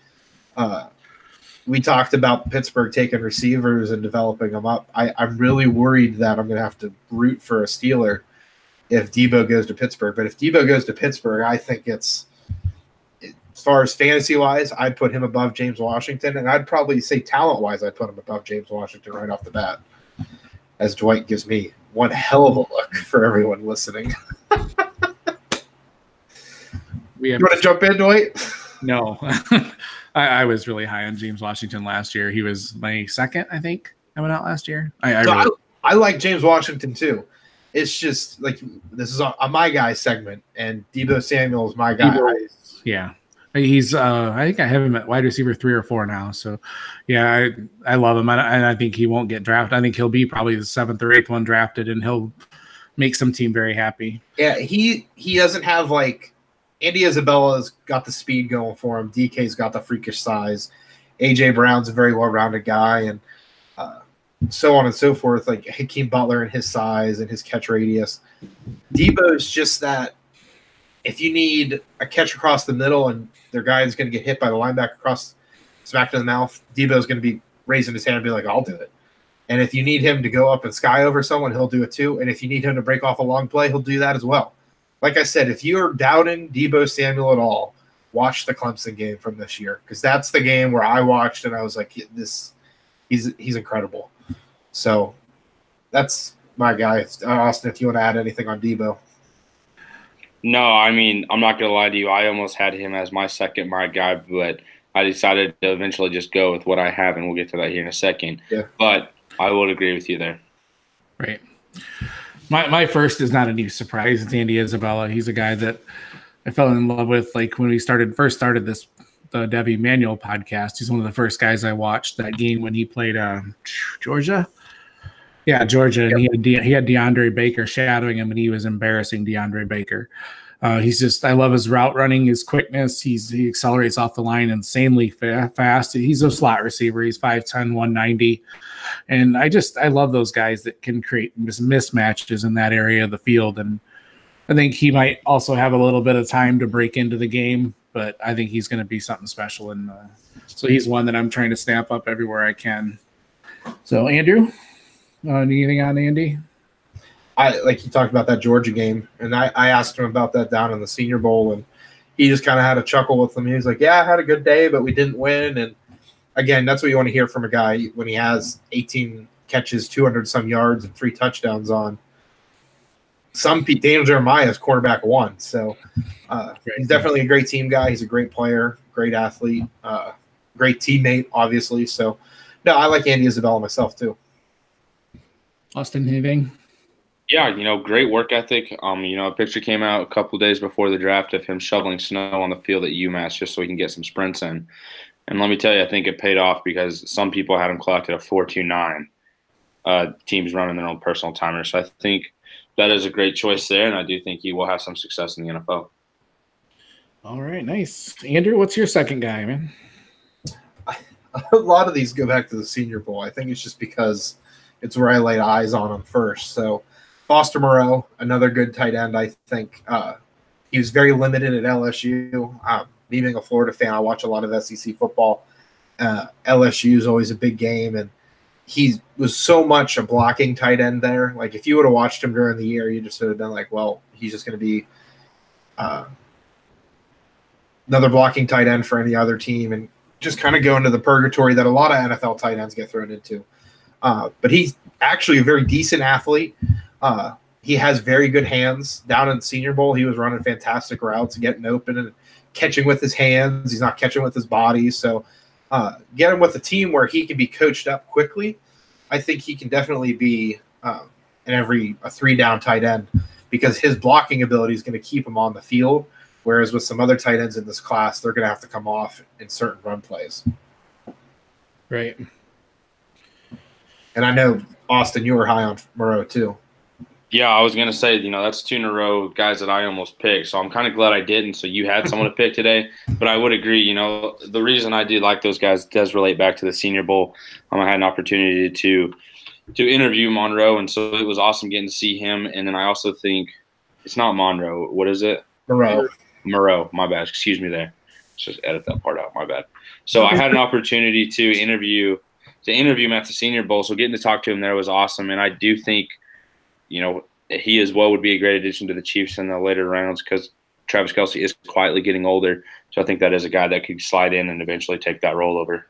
We talked about Pittsburgh taking receivers and developing them up. I'm really worried that I'm going to have to root for a Steeler if Deebo goes to Pittsburgh. But if Deebo goes to Pittsburgh, I think as far as fantasy-wise, I'd put him above James Washington. And I'd probably say talent-wise, I'd put him above James Washington right off the bat, as Dwight gives me one hell of a look for everyone listening. You want to jump in, Dwight? No. I was really high on James Washington last year. He was my second, I think, I went out last year. I like James Washington too. It's just like this is a my guy segment, and Deebo Samuel is my guy. Yeah, he's. I think I have him at wide receiver 3 or 4 now. So, yeah, I love him, and I think he won't get drafted. I think he'll be probably the 7th or 8th one drafted, and he'll make some team very happy. Yeah, he doesn't have like. Andy Isabella's got the speed going for him. DK's got the freakish size. A.J. Brown's a very well-rounded guy, and so on and so forth, like Hakeem Butler and his size and his catch radius. Deebo's just that if you need a catch across the middle and their guy is going to get hit by the linebacker across smack in the mouth, Deebo's going to be raising his hand and be like, I'll do it. And if you need him to go up and sky over someone, he'll do it too. And if you need him to break off a long play, he'll do that as well. Like I said, if you're doubting Deebo Samuel at all, watch the Clemson game from this year, because that's the game where I watched and I was like, he's incredible. So that's my guy. Austin, if you want to add anything on Debo. No, I mean, I'm not going to lie to you. I almost had him as my second my guy, but I decided to eventually just go with what I have, and we'll get to that here in a second. Yeah. But I will agree with you there. Right. My first is not a new surprise. It's Andy Isabella. He's a guy that I fell in love with, like when we first started the Devy Manual podcast. He's one of the first guys I watched that game when he played Georgia. Yeah, Georgia, and he had DeAndre Baker shadowing him, and he was embarrassing DeAndre Baker. I love his route running, his quickness. He accelerates off the line insanely fast. He's a slot receiver. He's 5'10", 190. And I love those guys that can create mismatches in that area of the field. And I think he might also have a little bit of time to break into the game, but I think he's going to be something special. And so he's one that I'm trying to snap up everywhere I can. So, Andrew, anything on Andy? Like you talked about that Georgia game, and I asked him about that down in the Senior Bowl, and he just kind of had a chuckle with them. He was like, "Yeah, I had a good day, but we didn't win." And again, that's what you want to hear from a guy when he has 18 catches, 200 some yards, and 3 touchdowns on. Daniel Jeremiah is quarterback 1, so he's definitely a great team guy. He's a great player, great athlete, great teammate, obviously. So, no, I like Andy Isabella myself too. Austin, anything? Yeah, great work ethic. A picture came out a couple of days before the draft of him shoveling snow on the field at UMass just so he can get some sprints in. And let me tell you, I think it paid off because some people had him clocked at a 4.29. Teams running their own personal timer. So I think that is a great choice there, and I do think he will have some success in the NFL. All right, nice. Andrew, what's your second guy, man? A lot of these go back to the Senior Bowl. I think it's just because it's where I laid eyes on him first. So Foster Moreau, another good tight end, I think. He was very limited at LSU. Me being a Florida fan, I watch a lot of SEC football. LSU is always a big game, and he was so much a blocking tight end there. Like, if you would have watched him during the year, you just would have been like, well, he's just going to be another blocking tight end for any other team and just kind of go into the purgatory that a lot of NFL tight ends get thrown into. But he's actually a very decent athlete. He has very good hands. Down in the Senior Bowl, he was running fantastic routes, getting open and catching with his hands. He's not catching with his body. So get him with a team where he can be coached up quickly. I think he can definitely be a 3-down tight end because his blocking ability is going to keep him on the field, whereas with some other tight ends in this class, they're going to have to come off in certain run plays. Right. And I know, Austin, you were high on Moreau too. Yeah, I was going to say, that's 2 in a row guys that I almost picked. So I'm kind of glad I didn't. So you had someone to pick today. But I would agree, the reason I do like those guys does relate back to the Senior Bowl. I had an opportunity to interview Monroe, and so it was awesome getting to see him. And then I also think it's not Monroe. What is it? Moreau. My bad. Excuse me there. Let's just edit that part out. My bad. So I had an opportunity to interview him at the Senior Bowl. So getting to talk to him there was awesome. And I do think he as well would be a great addition to the Chiefs in the later rounds because Travis Kelce is quietly getting older. So I think that is a guy that could slide in and eventually take that role over.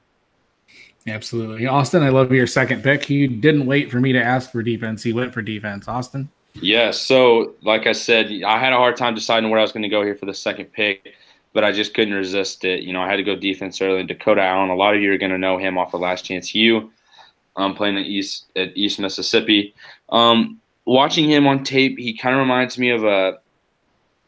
Absolutely. Austin, I love your second pick. He didn't wait for me to ask for defense. He went for defense. Austin? Yeah, so like I said, I had a hard time deciding where I was going to go here for the second pick, but I just couldn't resist it. I had to go defense early. Dakota Allen, a lot of you are going to know him off of Last Chance U, playing at East Mississippi. Watching him on tape, he kind of reminds me of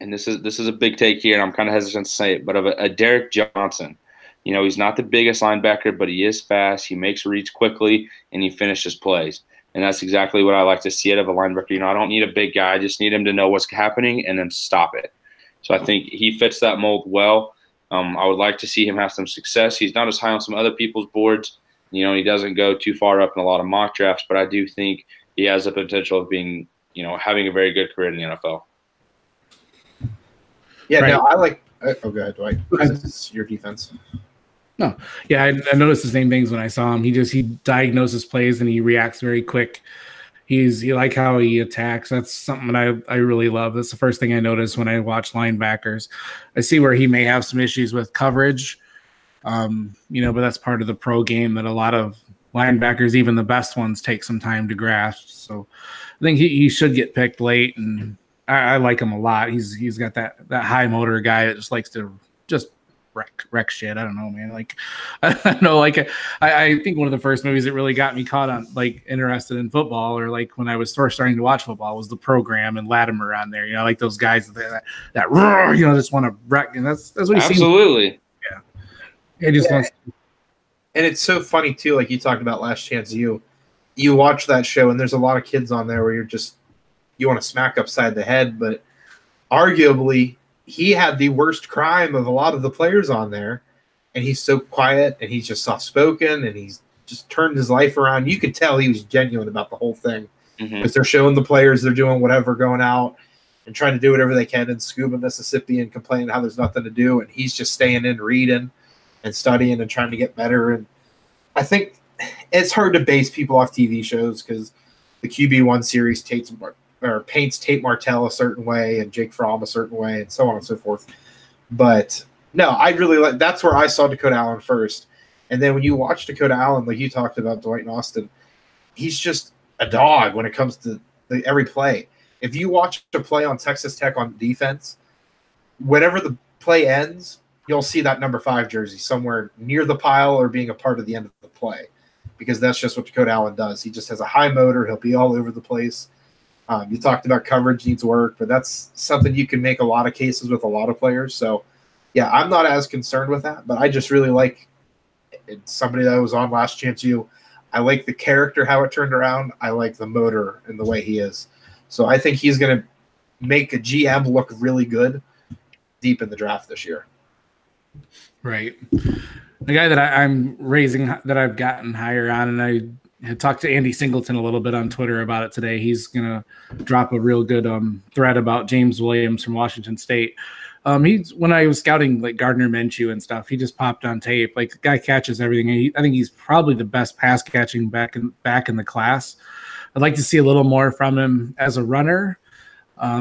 and this is a big take here, and I'm kind of hesitant to say it, but of a Derek Johnson. He's not the biggest linebacker, but he is fast. He makes reads quickly, and he finishes plays. And that's exactly what I like to see out of a linebacker. I don't need a big guy. I just need him to know what's happening and then stop it. So I think he fits that mold well. I would like to see him have some success. He's not as high on some other people's boards. He doesn't go too far up in a lot of mock drafts, but I do think he has the potential of being, having a very good career in the NFL. Yeah, right. No, I like – oh, go ahead, Dwight. This is your defense. No. Yeah, I noticed the same things when I saw him. He diagnoses plays and he reacts very quick. You like how he attacks. That's something that I really love. That's the first thing I noticed when I watch linebackers. I see where he may have some issues with coverage, but that's part of the pro game that a lot of linebackers, even the best ones, take some time to grasp. So I think he should get picked late, and I like him a lot. He's got that high motor guy that just likes to just wreck shit. I don't know, man. Like I know, like I think one of the first movies that really got me caught on like interested in football, or like when I was first starting to watch football, was The Program and Latimer on there. You know, like those guys that roar, you know, just want to wreck, and that's what he absolutely. Seems. Yeah, he just wants. And it's so funny too, like you talked about Last Chance U. You watch that show, and there's a lot of kids on there where you want to smack upside the head, but arguably he had the worst crime of a lot of the players on there, and he's so quiet, and he's just soft-spoken, and he's just turned his life around. You could tell he was genuine about the whole thing, because they're showing the players they're doing whatever, going out and trying to do whatever they can in Scuba, Mississippi, and complaining how there's nothing to do, and he's just staying in, reading and studying and trying to get better. And I think it's hard to base people off TV shows because the QB1 series paints Tate Martell a certain way and Jake Fromm a certain way and so on and so forth. But no, I really like, that's where I saw Dakota Allen first. And then when you watch Dakota Allen, like you talked about Dwight and Austin, he's just a dog when it comes to every play. If you watch a play on Texas Tech on defense, whenever the play ends, you'll see that number 5 jersey somewhere near the pile or being a part of the end of the play, because that's just what Dakota Allen does. He just has a high motor. He'll be all over the place. You talked about coverage needs work, but that's something you can make a lot of cases with a lot of players. So, yeah, I'm not as concerned with that, but I just really like somebody that was on Last Chance U. I like the character, how it turned around. I like the motor and the way he is. So I think he's going to make a GM look really good deep in the draft this year. Right. The guy that I'm raising, that I've gotten higher on, and I had talked to Andy Singleton a little bit on Twitter about it today. He's going to drop a real good thread about James Williams from Washington State. When I was scouting like Gardner Minshew and stuff, he just popped on tape. Like, the guy catches everything. I think he's probably the best pass catching back in the class. I'd like to see a little more from him as a runner.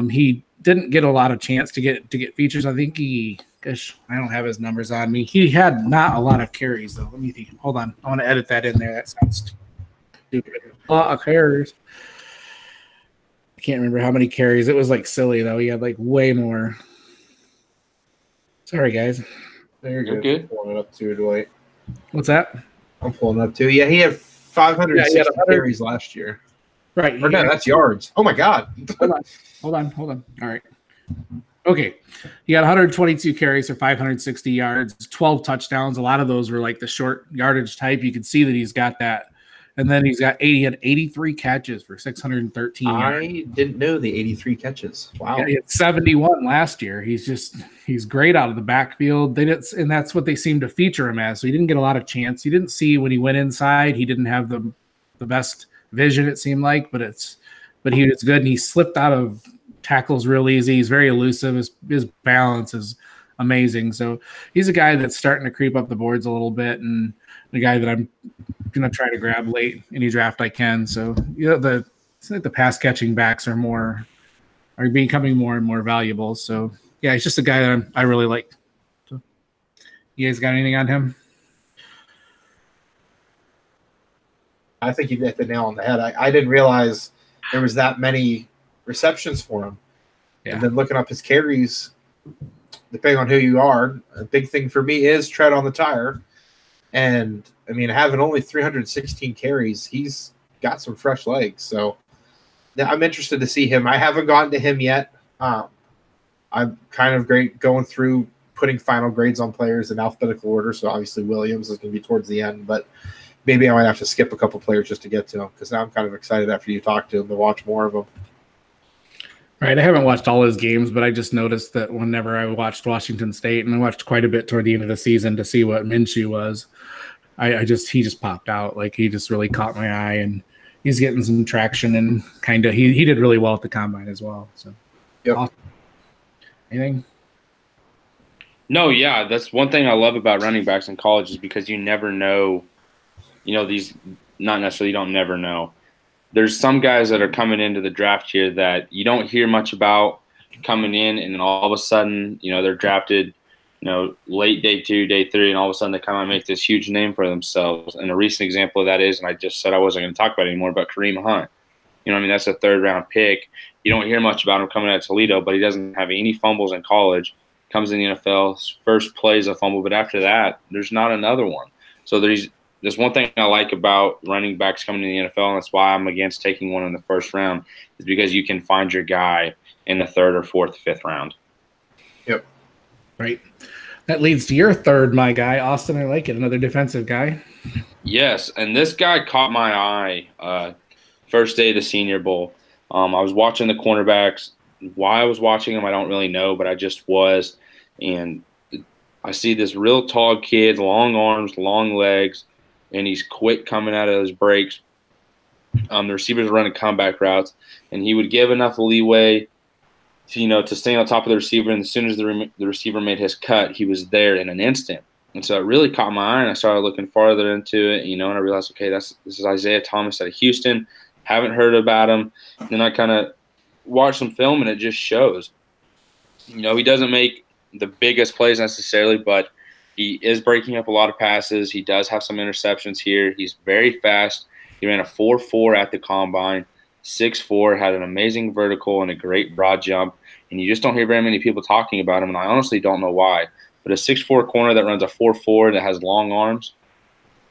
He didn't get a lot of chance to get features. I think I don't have his numbers on me. He had not a lot of carries though. Let me think. Hold on. I want to edit that in there. That sounds stupid. A lot of carries. I can't remember how many carries. It was like silly though. He had like way more. Sorry guys. You're good. I'm pulling it up too, Dwight. What's that? I'm pulling it up too. Yeah, he had 560 carries last year. Right. Or no, that's yards. Oh my God. Hold on. All right. Okay. He had 122 carries for 560 yards, 12 touchdowns. A lot of those were like the short yardage type. You can see that he's got that. And then he had 83 catches for 613 yards. I didn't know the 83 catches. Wow. Yeah, he had 71 last year. He's great out of the backfield. And that's what they seem to feature him as. So he didn't get a lot of chance. You didn't see when he went inside, he didn't have the best vision, it seemed like, but he was good, and he slipped out of tackles real easy. He's very elusive. His balance is amazing. So he's a guy that's starting to creep up the boards a little bit, and the guy that I'm going to try to grab late any draft I can. So, you know, it's like the pass catching backs are becoming more and more valuable. So yeah, he's just a guy that I really like. So, you guys got anything on him? I think you hit the nail on the head. I didn't realize there was that many receptions for him. Yeah. And then looking up his carries, depending on who you are, a big thing for me is tread on the tire. And, I mean, having only 316 carries, he's got some fresh legs. So I'm interested to see him. I haven't gotten to him yet. I'm kind of great going through putting final grades on players in alphabetical order. So obviously Williams is going to be towards the end. But maybe I might have to skip a couple players just to get to him, because now I'm kind of excited after you talk to him to watch more of them. Right. I haven't watched all his games, but I just noticed that whenever I watched Washington State, and I watched quite a bit toward the end of the season to see what Minshew was, he just popped out. Like, he just really caught my eye, and he's getting some traction, and kind of he did really well at the combine as well. So, yep. Awesome. Anything? No, yeah, that's one thing I love about running backs in college, is because you never know. You know, these, not necessarily, you don't never know. There's some guys that are coming into the draft here that you don't hear much about coming in, and then all of a sudden, you know, they're drafted late day 2, day 3, and all of a sudden they come out and make this huge name for themselves. And a recent example of that is, and I just said I wasn't going to talk about it anymore, but Kareem Hunt. That's a 3rd-round pick. You don't hear much about him coming out of Toledo, but he doesn't have any fumbles in college. Comes in the NFL, his first play is a fumble, but after that, there's not another one. So there's one thing I like about running backs coming to the NFL, and that's why I'm against taking one in the 1st round, is because you can find your guy in the 3rd or 4th, 5th round. Yep. Right. That leads to your 3rd, my guy, Austin. I like it. Another defensive guy. Yes, and this guy caught my eye first day of the Senior Bowl. I was watching the cornerbacks. Why I was watching them, I don't really know, but I just was. And I see this real tall kid, long arms, long legs, and he's quick coming out of his breaks. The receivers running comeback routes, and he would give enough leeway to stay on top of the receiver. And as soon as the receiver made his cut, he was there in an instant. And so it really caught my eye, and I started looking farther into it, and I realized, okay, this is Isaiah Thomas out of Houston. Haven't heard about him. And then I kind of watched some film, and it just shows. He doesn't make the biggest plays necessarily, but he is breaking up a lot of passes. He does have some interceptions here. He's very fast. He ran a 4.4 at the combine, 6'4", had an amazing vertical and a great broad jump. And you just don't hear very many people talking about him, and I honestly don't know why. But a 6'4" corner that runs a 4.4 that has long arms,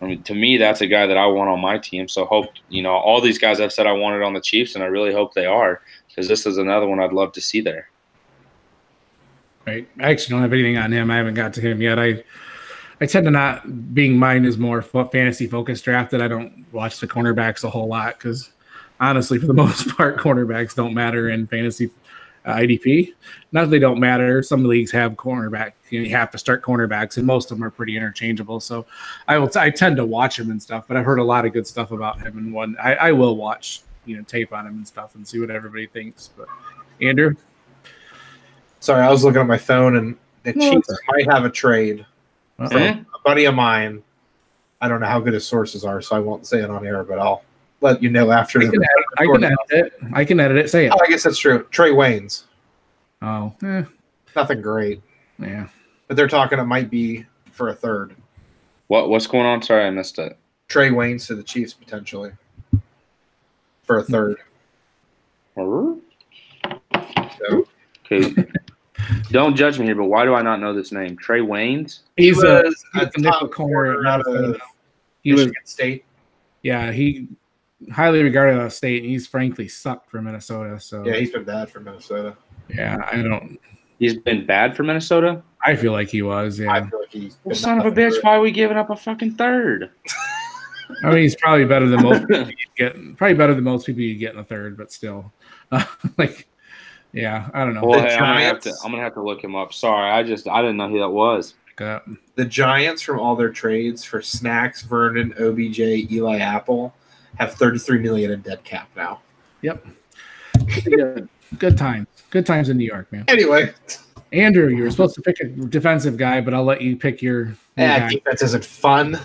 to me, that's a guy that I want on my team. So hope, all these guys I've said I wanted on the Chiefs, and I really hope they are, because this is another one I'd love to see there. Right. I actually don't have anything on him. I haven't got to him yet. I tend to not, being mine is more fantasy focused drafted. I don't watch the cornerbacks a whole lot because honestly, for the most part, cornerbacks don't matter in fantasy IDP. Not that they don't matter. Some leagues have cornerback. You have to start cornerbacks, and most of them are pretty interchangeable. So I tend to watch him and stuff, but I've heard a lot of good stuff about him. And I will watch tape on him and stuff and see what everybody thinks. But Andrew. Sorry, I was looking at my phone, and the Chiefs might have a trade from a buddy of mine. I don't know how good his sources are, so I won't say it on air, but I'll let you know after. I can edit it. I can edit it. Say it. Oh, I guess that's true. Trey Waynes. Oh. Nothing great. Yeah. But they're talking it might be for a 3rd. What's going on? Sorry, I missed it. Trey Waynes to the Chiefs potentially for a 3rd. So. Okay. Don't judge me here, but why do I not know this name? Trey Waynes? He's a nickel corner out of Michigan State. Yeah, he highly regarded out of state, and he's frankly sucked for Minnesota. So yeah, he's been bad for Minnesota. Yeah, I don't. He's been bad for Minnesota? I feel like he was. Yeah. I feel like he's. Well, son of a bitch! Why are we giving up a fucking 3rd? I mean, he's probably better than most people you get. Probably better than most people you get in a 3rd, but still, yeah, I don't know. Well, hey, I'm gonna have to look him up. Sorry, I didn't know who that was. The Giants, from all their trades for Snacks, Vernon, OBJ, Eli Apple, have $33 million in dead cap now. Yep. Good times. Good times in New York, man. Anyway, Andrew, you were supposed to pick a defensive guy, but I'll let you pick your guy. Defense isn't fun.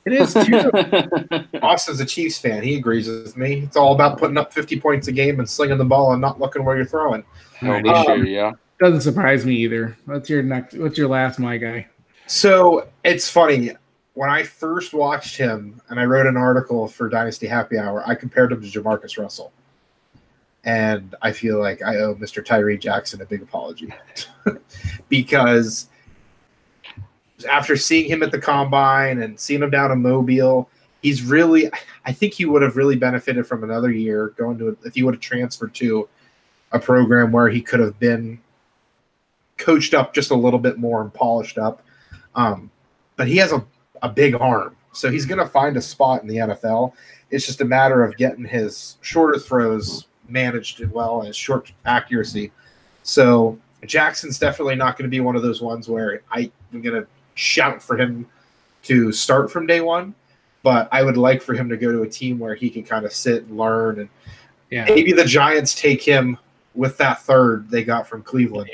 It is too. Austin's a Chiefs fan. He agrees with me. It's all about putting up 50 points a game and slinging the ball and not looking where you're throwing. Yeah. Doesn't surprise me either. What's your last, my guy? So it's funny. When I first watched him and I wrote an article for Dynasty Happy Hour, I compared him to Jamarcus Russell. And I feel like I owe Mr. Tyree Jackson a big apology. Because after seeing him at the Combine and seeing him down in Mobile, I think he would have really benefited from another year if he would have transferred to a program where he could have been coached up just a little bit more and polished up. But he has a big arm, so he's going to find a spot in the NFL. It's just a matter of getting his shorter throws managed well and his short accuracy. So Jackson's definitely not going to be one of those ones where I'm going to shout for him to start from day one, but I would like for him to go to a team where he can kind of sit and learn, and maybe the Giants take him with that 3rd they got from Cleveland,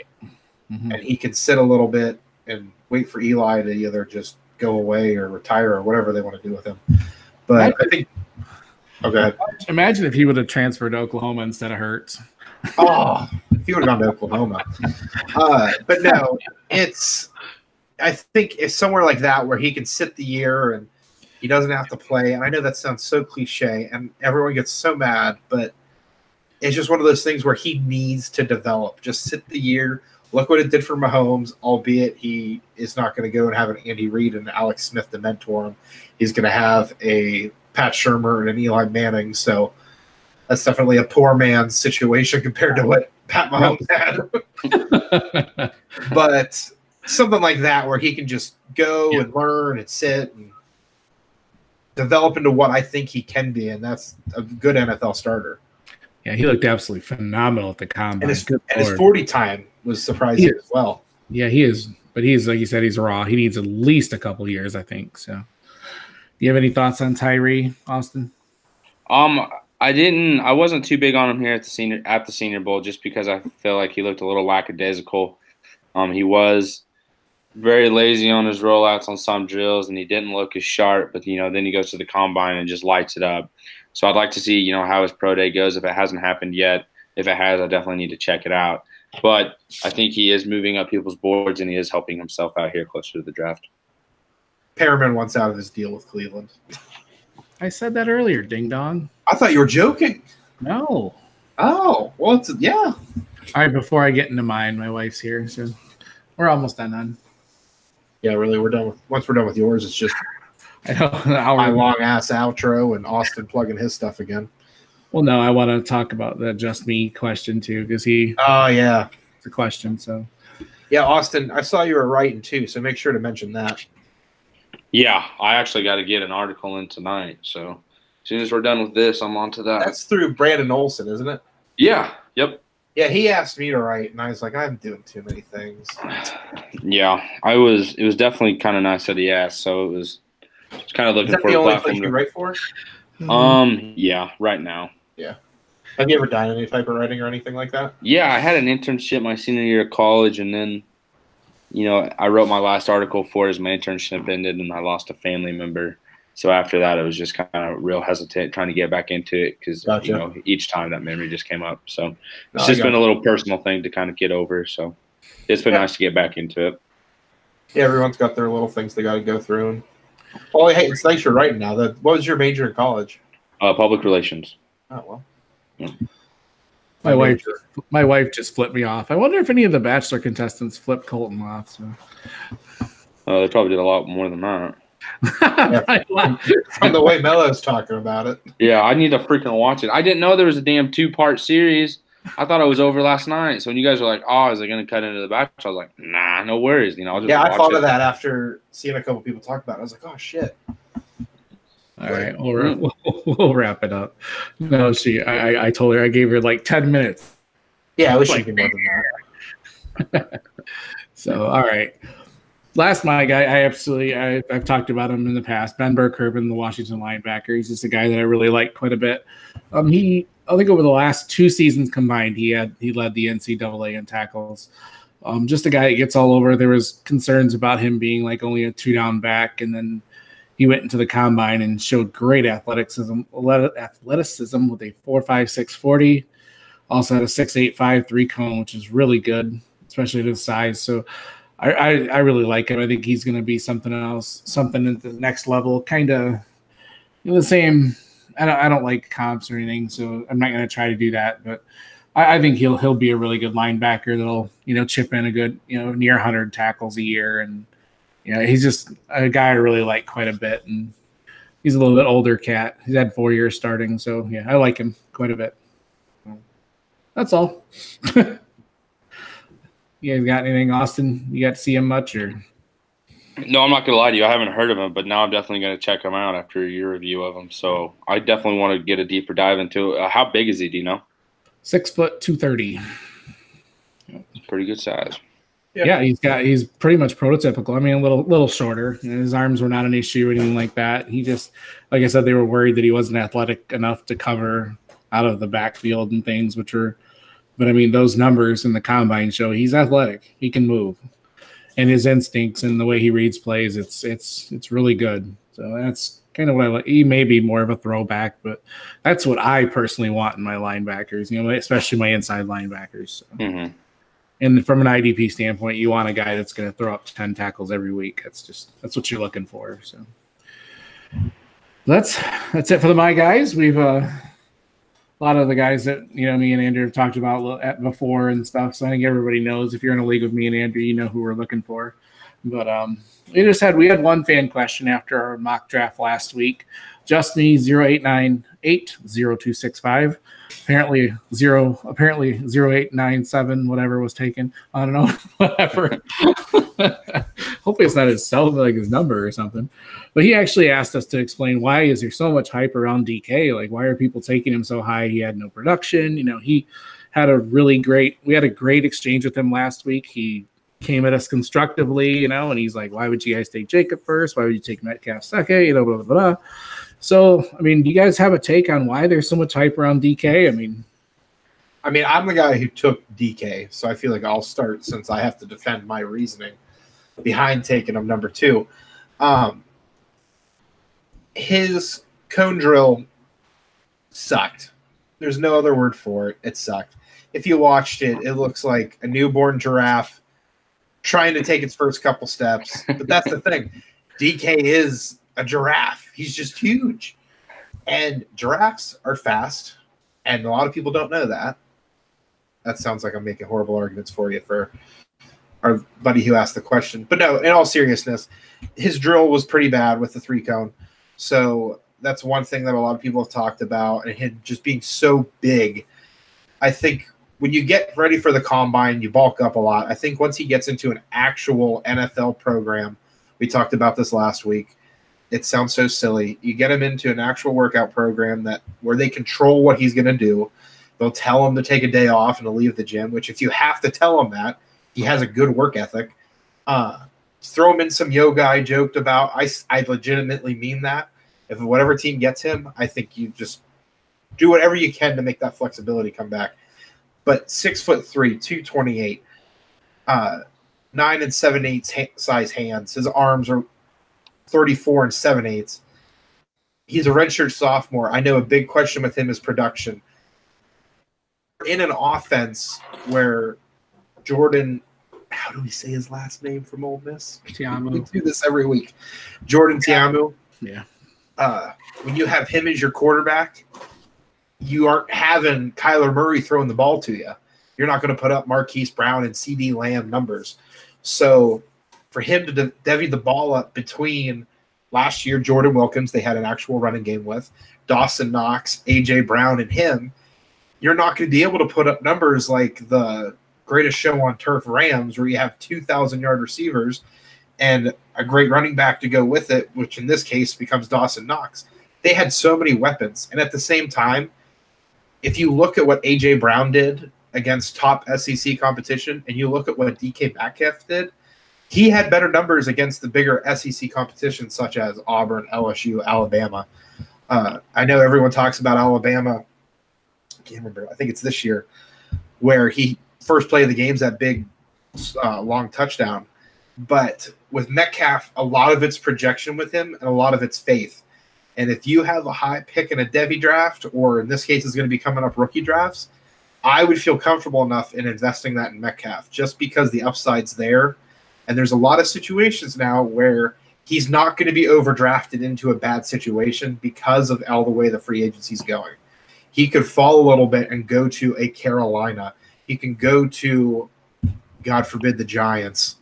and he can sit a little bit and wait for Eli to either just go away or retire or whatever they want to do with him. But I think – go ahead. Imagine if he would have transferred to Oklahoma instead of Hurts. Oh, if he would have gone to Oklahoma. But no, it's I think it's somewhere like that where he can sit the year and he doesn't have to play. And I know that sounds so cliche and everyone gets so mad, but it's just one of those things where he needs to develop. Just sit the year. Look what it did for Mahomes, albeit he is not going to go and have an Andy Reid and Alex Smith to mentor him. He's going to have a Pat Shurmur and an Eli Manning. So that's definitely a poor man's situation compared to what Pat Mahomes had. But something like that where he can just go and learn and sit and develop into what I think he can be, and that's a good NFL starter. Yeah, he looked absolutely phenomenal at the combine. And his 40 time was surprising as well. Yeah, he is. But he's, like you said, he's raw. He needs at least a couple years, I think. So, do you have any thoughts on Tyree, Austin? I wasn't too big on him here at the Senior Bowl just because I feel like he looked a little lackadaisical. He was very lazy on his rollouts on some drills, and he didn't look as sharp. But then he goes to the combine and just lights it up. So I'd like to see how his pro day goes. If it hasn't happened yet, if it has, I definitely need to check it out. But I think he is moving up people's boards, and he is helping himself out here closer to the draft. Perriman wants out of his deal with Cleveland. I said that earlier, ding dong. I thought you were joking. No. Oh, well, yeah. All right, before I get into mine, my wife's here, so we're almost done. Yeah, really, once we're done with yours, it's just I know my long-ass outro and Austin plugging his stuff again. Well, no, I want to talk about the Just Me question, too, because he – oh, yeah. It's a question, so. Yeah, Austin, I saw you were writing, too, so make sure to mention that. Yeah, I actually got to get an article in tonight, so as soon as we're done with this, I'm on to that. That's through Brandon Olson, isn't it? Yeah, yep. Yeah, he asked me to write, and I was like, I'm doing too many things. Yeah, it was definitely kind of nice that he asked, so it was kind of looking for a platform. Is that the only place you write for? Yeah, right now. Yeah. Have you ever done any type of writing or anything like that? Yeah, I had an internship my senior year of college, and then, I wrote my last article for it as my internship ended, and I lost a family member. So after that, I was just kind of real hesitant trying to get back into it because, each time that memory just came up. So it's just been a little personal thing to kind of get over. So it's been nice to get back into it. Yeah, everyone's got their little things they got to go through. And hey, it's nice you're writing now. What was your major in college? Public relations. Oh, well. Yeah. My wife just flipped me off. I wonder if any of the Bachelor contestants flipped Colton off. So. They probably did a lot more than that. From the way Mello's talking about it. Yeah, I need to freaking watch it. I didn't know there was a damn 2-part series. I thought it was over last night. So when you guys were like, "Oh, is it going to cut into the Bachelor?" I was like, "Nah, no worries." I'll just I thought of that after seeing a couple people talk about it. I was like, "Oh shit." All right, we'll wrap it up. No, I told her I gave her like 10 minutes. Yeah, I wish she could more than that. So, all right. Last Mike, I've talked about him in the past. Ben Burke-Irvin, the Washington linebacker. He's just a guy that I really like quite a bit. I think over the last 2 seasons combined, he led the NCAA in tackles. Just a guy that gets all over. There was concerns about him being like only a 2-down back, and then he went into the combine and showed great athleticism with a 4.56 40. Also had a 6.85 3-cone, which is really good, especially at his size. So I really like him. I think he's going to be something else, something at the next level. Kind of the same. I don't like comps or anything, so I'm not going to try to do that. But I think he'll be a really good linebacker that'll chip in a good near 100 tackles a year, and he's just a guy I really like quite a bit. And he's a little bit older cat. He's had 4 years starting, so yeah, I like him quite a bit. That's all. You guys got anything, Austin? You got to see him much, or? No, I'm not gonna lie to you. I haven't heard of him, but now I'm definitely gonna check him out after your review of him. So I definitely want to get a deeper dive into it. How big is he? Do you know? 6 foot 230. Pretty good size. Yeah, he's pretty much prototypical. I mean, a little shorter. His arms were not an issue or anything like that. He just, like I said, they were worried that he wasn't athletic enough to cover out of the backfield and things, but I mean, those numbers in the combine show he's athletic. He can move, and his instincts and the way he reads plays, it's really good. So that's kind of what I like. He may be more of a throwback, but that's what I personally want in my linebackers. Especially my inside linebackers. So. Mm-hmm. And from an IDP standpoint, you want a guy that's going to throw up 10 tackles every week. That's what you're looking for. So that's it for my guys. We've a lot of the guys that me and Andrew have talked about before and stuff. So I think everybody knows, if you're in a league with me and Andrew, you know who we're looking for. But we had one fan question after our mock draft last week. Justney 08980265. Apparently 0897 whatever was taken. I don't know, whatever. Hopefully it's not his cell, like his number or something. But he actually asked us to explain, why is there so much hype around DK? Like, why are people taking him so high? He had no production. He had we had a great exchange with him last week. He came at us constructively, and he's like, why would you guys take Jacob first? Why would you take Metcalf second? Blah, blah, blah. So, do you guys have a take on why there's so much hype around DK? I'm the guy who took DK, so I feel like I'll start, since I have to defend my reasoning behind taking him number 2. His cone drill sucked. There's no other word for it. It sucked. If you watched it, it looks like a newborn giraffe trying to take its first couple steps. But that's the thing. DK is a giraffe. He's just huge. And giraffes are fast, and a lot of people don't know that. That sounds like I'm making horrible arguments for you for our buddy who asked the question. But no, in all seriousness, his drill was pretty bad with the 3-cone. So that's one thing that a lot of people have talked about, and him just being so big. I think when you get ready for the combine, you bulk up a lot. I think once he gets into an actual NFL program, we talked about this last week, it sounds so silly. You get him into an actual workout program where they control what he's going to do. They'll tell him to take a day off and to leave the gym, which if you have to tell him that, he has a good work ethic. Throw him in some yoga I joked about. I legitimately mean that. If whatever team gets him, I think you just do whatever you can to make that flexibility come back. But 6'3", 228, 9 7/8 size hands. His arms are 34 7/8. He's a redshirt sophomore. I know a big question with him is production. In an offense where Jordan, how do we say his last name from Ole Miss? Tiamu. We do this every week. Jordan Tiamu. Yeah. When you have him as your quarterback, you aren't having Kyler Murray throwing the ball to you. You're not going to put up Marquise Brown and CD Lamb numbers. So for him to divvy the ball up between last year, Jordan Wilkins, they had an actual running game with, Dawson Knox, A.J. Brown, and him, you're not going to be able to put up numbers like the Greatest Show on Turf Rams, where you have 2,000-yard receivers and a great running back to go with it, which in this case becomes Dawson Knox. They had so many weapons. And at the same time, if you look at what A.J. Brown did against top SEC competition and you look at what DK Metcalf did, he had better numbers against the bigger SEC competition such as Auburn, LSU, Alabama. I know everyone talks about Alabama. I can't remember. I think it's this year where he first play of the game's that big long touchdown. But with Metcalf, a lot of it's projection with him and a lot of it's faith. And if you have a high pick in a Devy draft, or in this case is going to be coming up rookie drafts, I would feel comfortable enough in investing that in Metcalf just because the upside's there. And there's a lot of situations now where he's not going to be overdrafted into a bad situation because of all the way the free agency's going. He could fall a little bit and go to a Carolina. He can go to, God forbid, the Giants.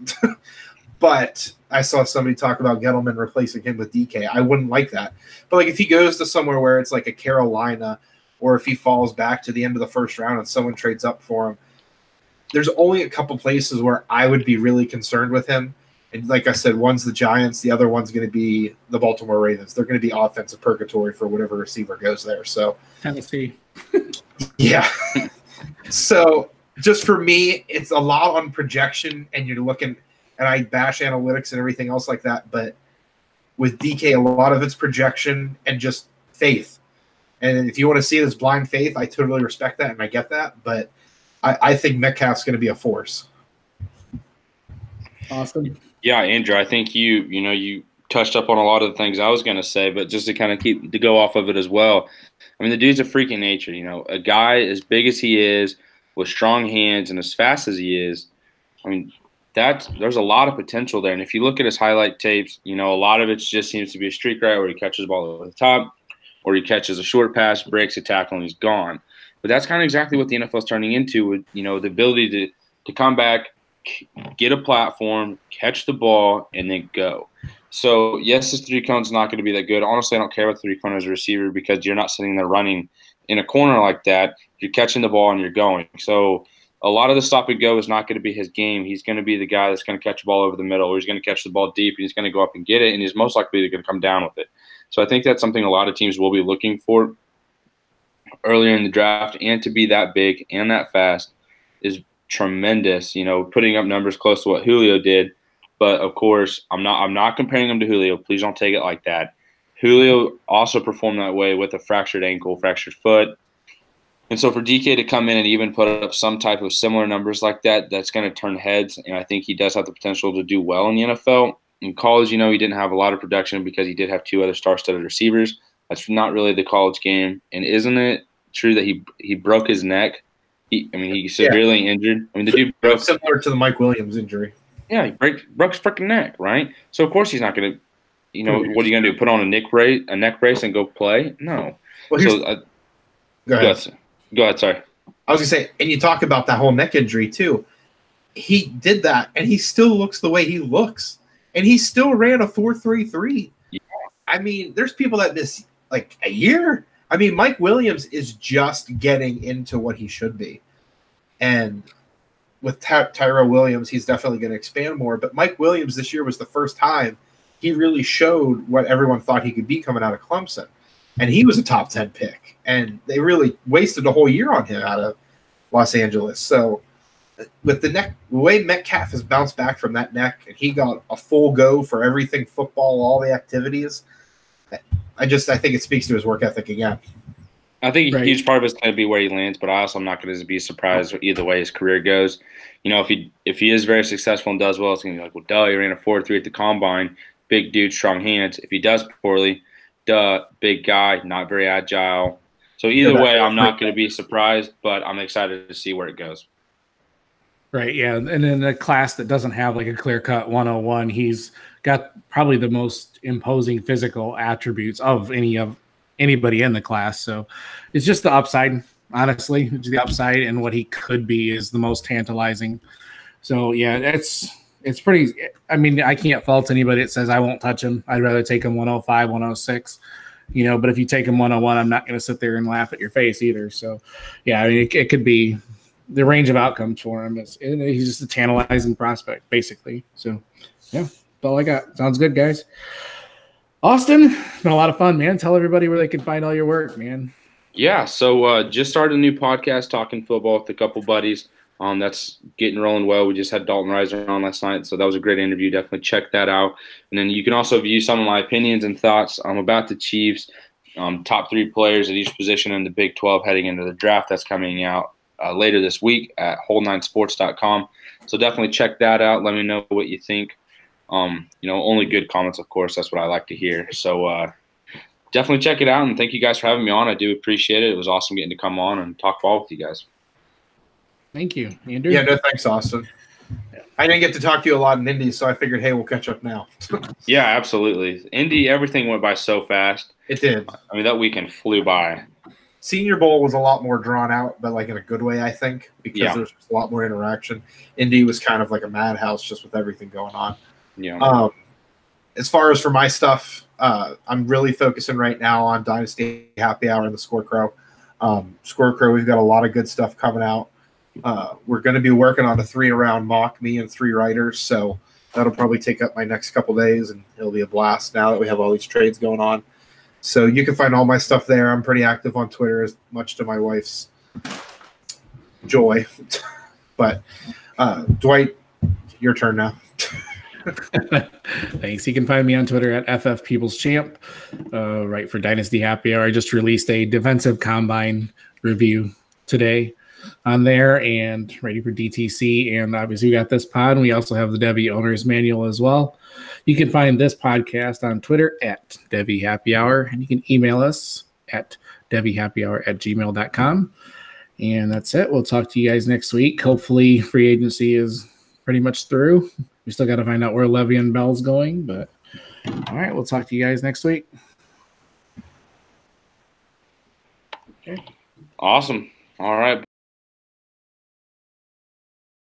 But I saw somebody talk about Gettleman replacing him with DK. I wouldn't like that. But like if he goes to somewhere where it's like a Carolina, or if he falls back to the end of the first round and someone trades up for him, there's only a couple places where I would be really concerned with him. And like I said, one's the Giants, the other one's going to be the Baltimore Ravens. They're going to be offensive purgatory for whatever receiver goes there. So Tennessee. Yeah. So just for me, it's a lot on projection, and you're looking – and I bash analytics and everything else like that. But with DK, a lot of it's projection and just faith. And if you want to see it as blind faith, I totally respect that and I get that. But I think Metcalf's going to be a force. Awesome. Yeah, Andrew, I think you touched up on a lot of the things I was going to say, but just to kind of to go off of it as well. I mean, the dude's a freaking nature. A guy as big as he is, with strong hands and as fast as he is, I mean, there's a lot of potential there. And if you look at his highlight tapes, a lot of it just seems to be a streak right where he catches the ball over the top, or he catches a short pass, breaks a tackle, and he's gone. But that's kind of exactly what the NFL is turning into with, the ability to come back, get a platform, catch the ball, and then go. So, yes, his three cone's not going to be that good. Honestly, I don't care about three cone as a receiver because you're not sitting there running in a corner like that. You're catching the ball and you're going. So, a lot of the stop and go is not going to be his game. He's going to be the guy that's going to catch the ball over the middle, or he's going to catch the ball deep, and he's going to go up and get it, and he's most likely going to come down with it. So I think that's something a lot of teams will be looking for earlier in the draft, and to be that big and that fast is tremendous. Putting up numbers close to what Julio did, but of course I'm not comparing him to Julio. Please don't take it like that. Julio also performed that way with a fractured ankle, fractured foot. And so for DK to come in and even put up some type of similar numbers like that, that's going to turn heads. And I think he does have the potential to do well in the NFL. In college, he didn't have a lot of production because he did have two other star-studded receivers. That's not really the college game. And isn't it true that he broke his neck? He's severely injured. The dude broke. Similar to the Mike Williams injury. Yeah, he broke his freaking neck, right? So, of course, he's not going to, what are you going to do, put on a neck brace and go play? No. Well, go ahead. Go ahead, sorry. I was going to say, and you talk about that whole neck injury too. He did that, and he still looks the way he looks. And he still ran a 4.33. Yeah. There's people that miss like a year. Mike Williams is just getting into what he should be. And with Tyrell Williams, he's definitely going to expand more. But Mike Williams this year was the first time he really showed what everyone thought he could be coming out of Clemson. And he was a top 10 pick. And they really wasted a whole year on him out of Los Angeles. So with the way Metcalf has bounced back from that neck, and he got a full go for everything football, all the activities, I think it speaks to his work ethic again. I think a huge part of it's going to be where he lands, but I also am not going to be surprised either way his career goes. If he is very successful and does well, it's going to be like, well, duh, he ran a 4.3 at the combine, big dude, strong hands. If he does poorly, duh, big guy, not very agile. So either way, I'm not going to be surprised, but I'm excited to see where it goes. Right, yeah. And in a class that doesn't have like a clear-cut 101, he's got probably the most imposing physical attributes of anybody in the class. So it's just the upside, honestly. It's the upside, and what he could be is the most tantalizing. So, yeah, it's pretty – I can't fault anybody that says I won't touch him. I'd rather take him 105, 106. But if you take him 101, I'm not going to sit there and laugh at your face either. So, yeah, it could be – the range of outcomes for him he's just a tantalizing prospect, basically. So, yeah, that's all I got. Sounds good, guys. Austin, it's been a lot of fun, man. Tell everybody where they can find all your work, man. Yeah, so just started a new podcast, Talking Football, with a couple buddies. That's getting rolling well. We just had Dalton Reiser on last night, so that was a great interview. Definitely check that out. And then you can also view some of my opinions and thoughts about the Chiefs, top 3 players at each position in the Big 12 heading into the draft. That's coming out later this week at whole9sports.com. So definitely check that out. Let me know what you think. Only good comments, of course. That's what I like to hear. So definitely check it out, and thank you guys for having me on. I do appreciate it. It was awesome getting to come on and talk ball with you guys. Thank you, Andrew. Yeah, no, thanks, Austin. I didn't get to talk to you a lot in Indy, so I figured, hey, we'll catch up now. Yeah, absolutely. Indy, everything went by so fast. It did. That weekend flew by. Senior Bowl was a lot more drawn out, but like in a good way, I think, because there's a lot more interaction. Indy was kind of like a madhouse just with everything going on. Yeah. As far as for my stuff, I'm really focusing right now on Dynasty Happy Hour and the Scorecrow. Scorecrow, we've got a lot of good stuff coming out. We're going to be working on a 3-round mock, me and 3 writers, so that'll probably take up my next couple days, and it'll be a blast now that we have all these trades going on. So you can find all my stuff there. I'm pretty active on Twitter, as much to my wife's joy. But Dwight, your turn now. Thanks. You can find me on Twitter at FFPeoplesChamp. Right for Dynasty Happy Hour. I just released a defensive combine review today on there and ready for DTC. And obviously we got this pod. And we also have the Devy Owner's Manual as well. You can find this podcast on Twitter at Devy Happy Hour, and you can email us at devyhappyhour@gmail.com. And that's it. We'll talk to you guys next week. Hopefully free agency is pretty much through. We still got to find out where Le'Veon Bell's going, but all right, we'll talk to you guys next week. Okay. Awesome. All right.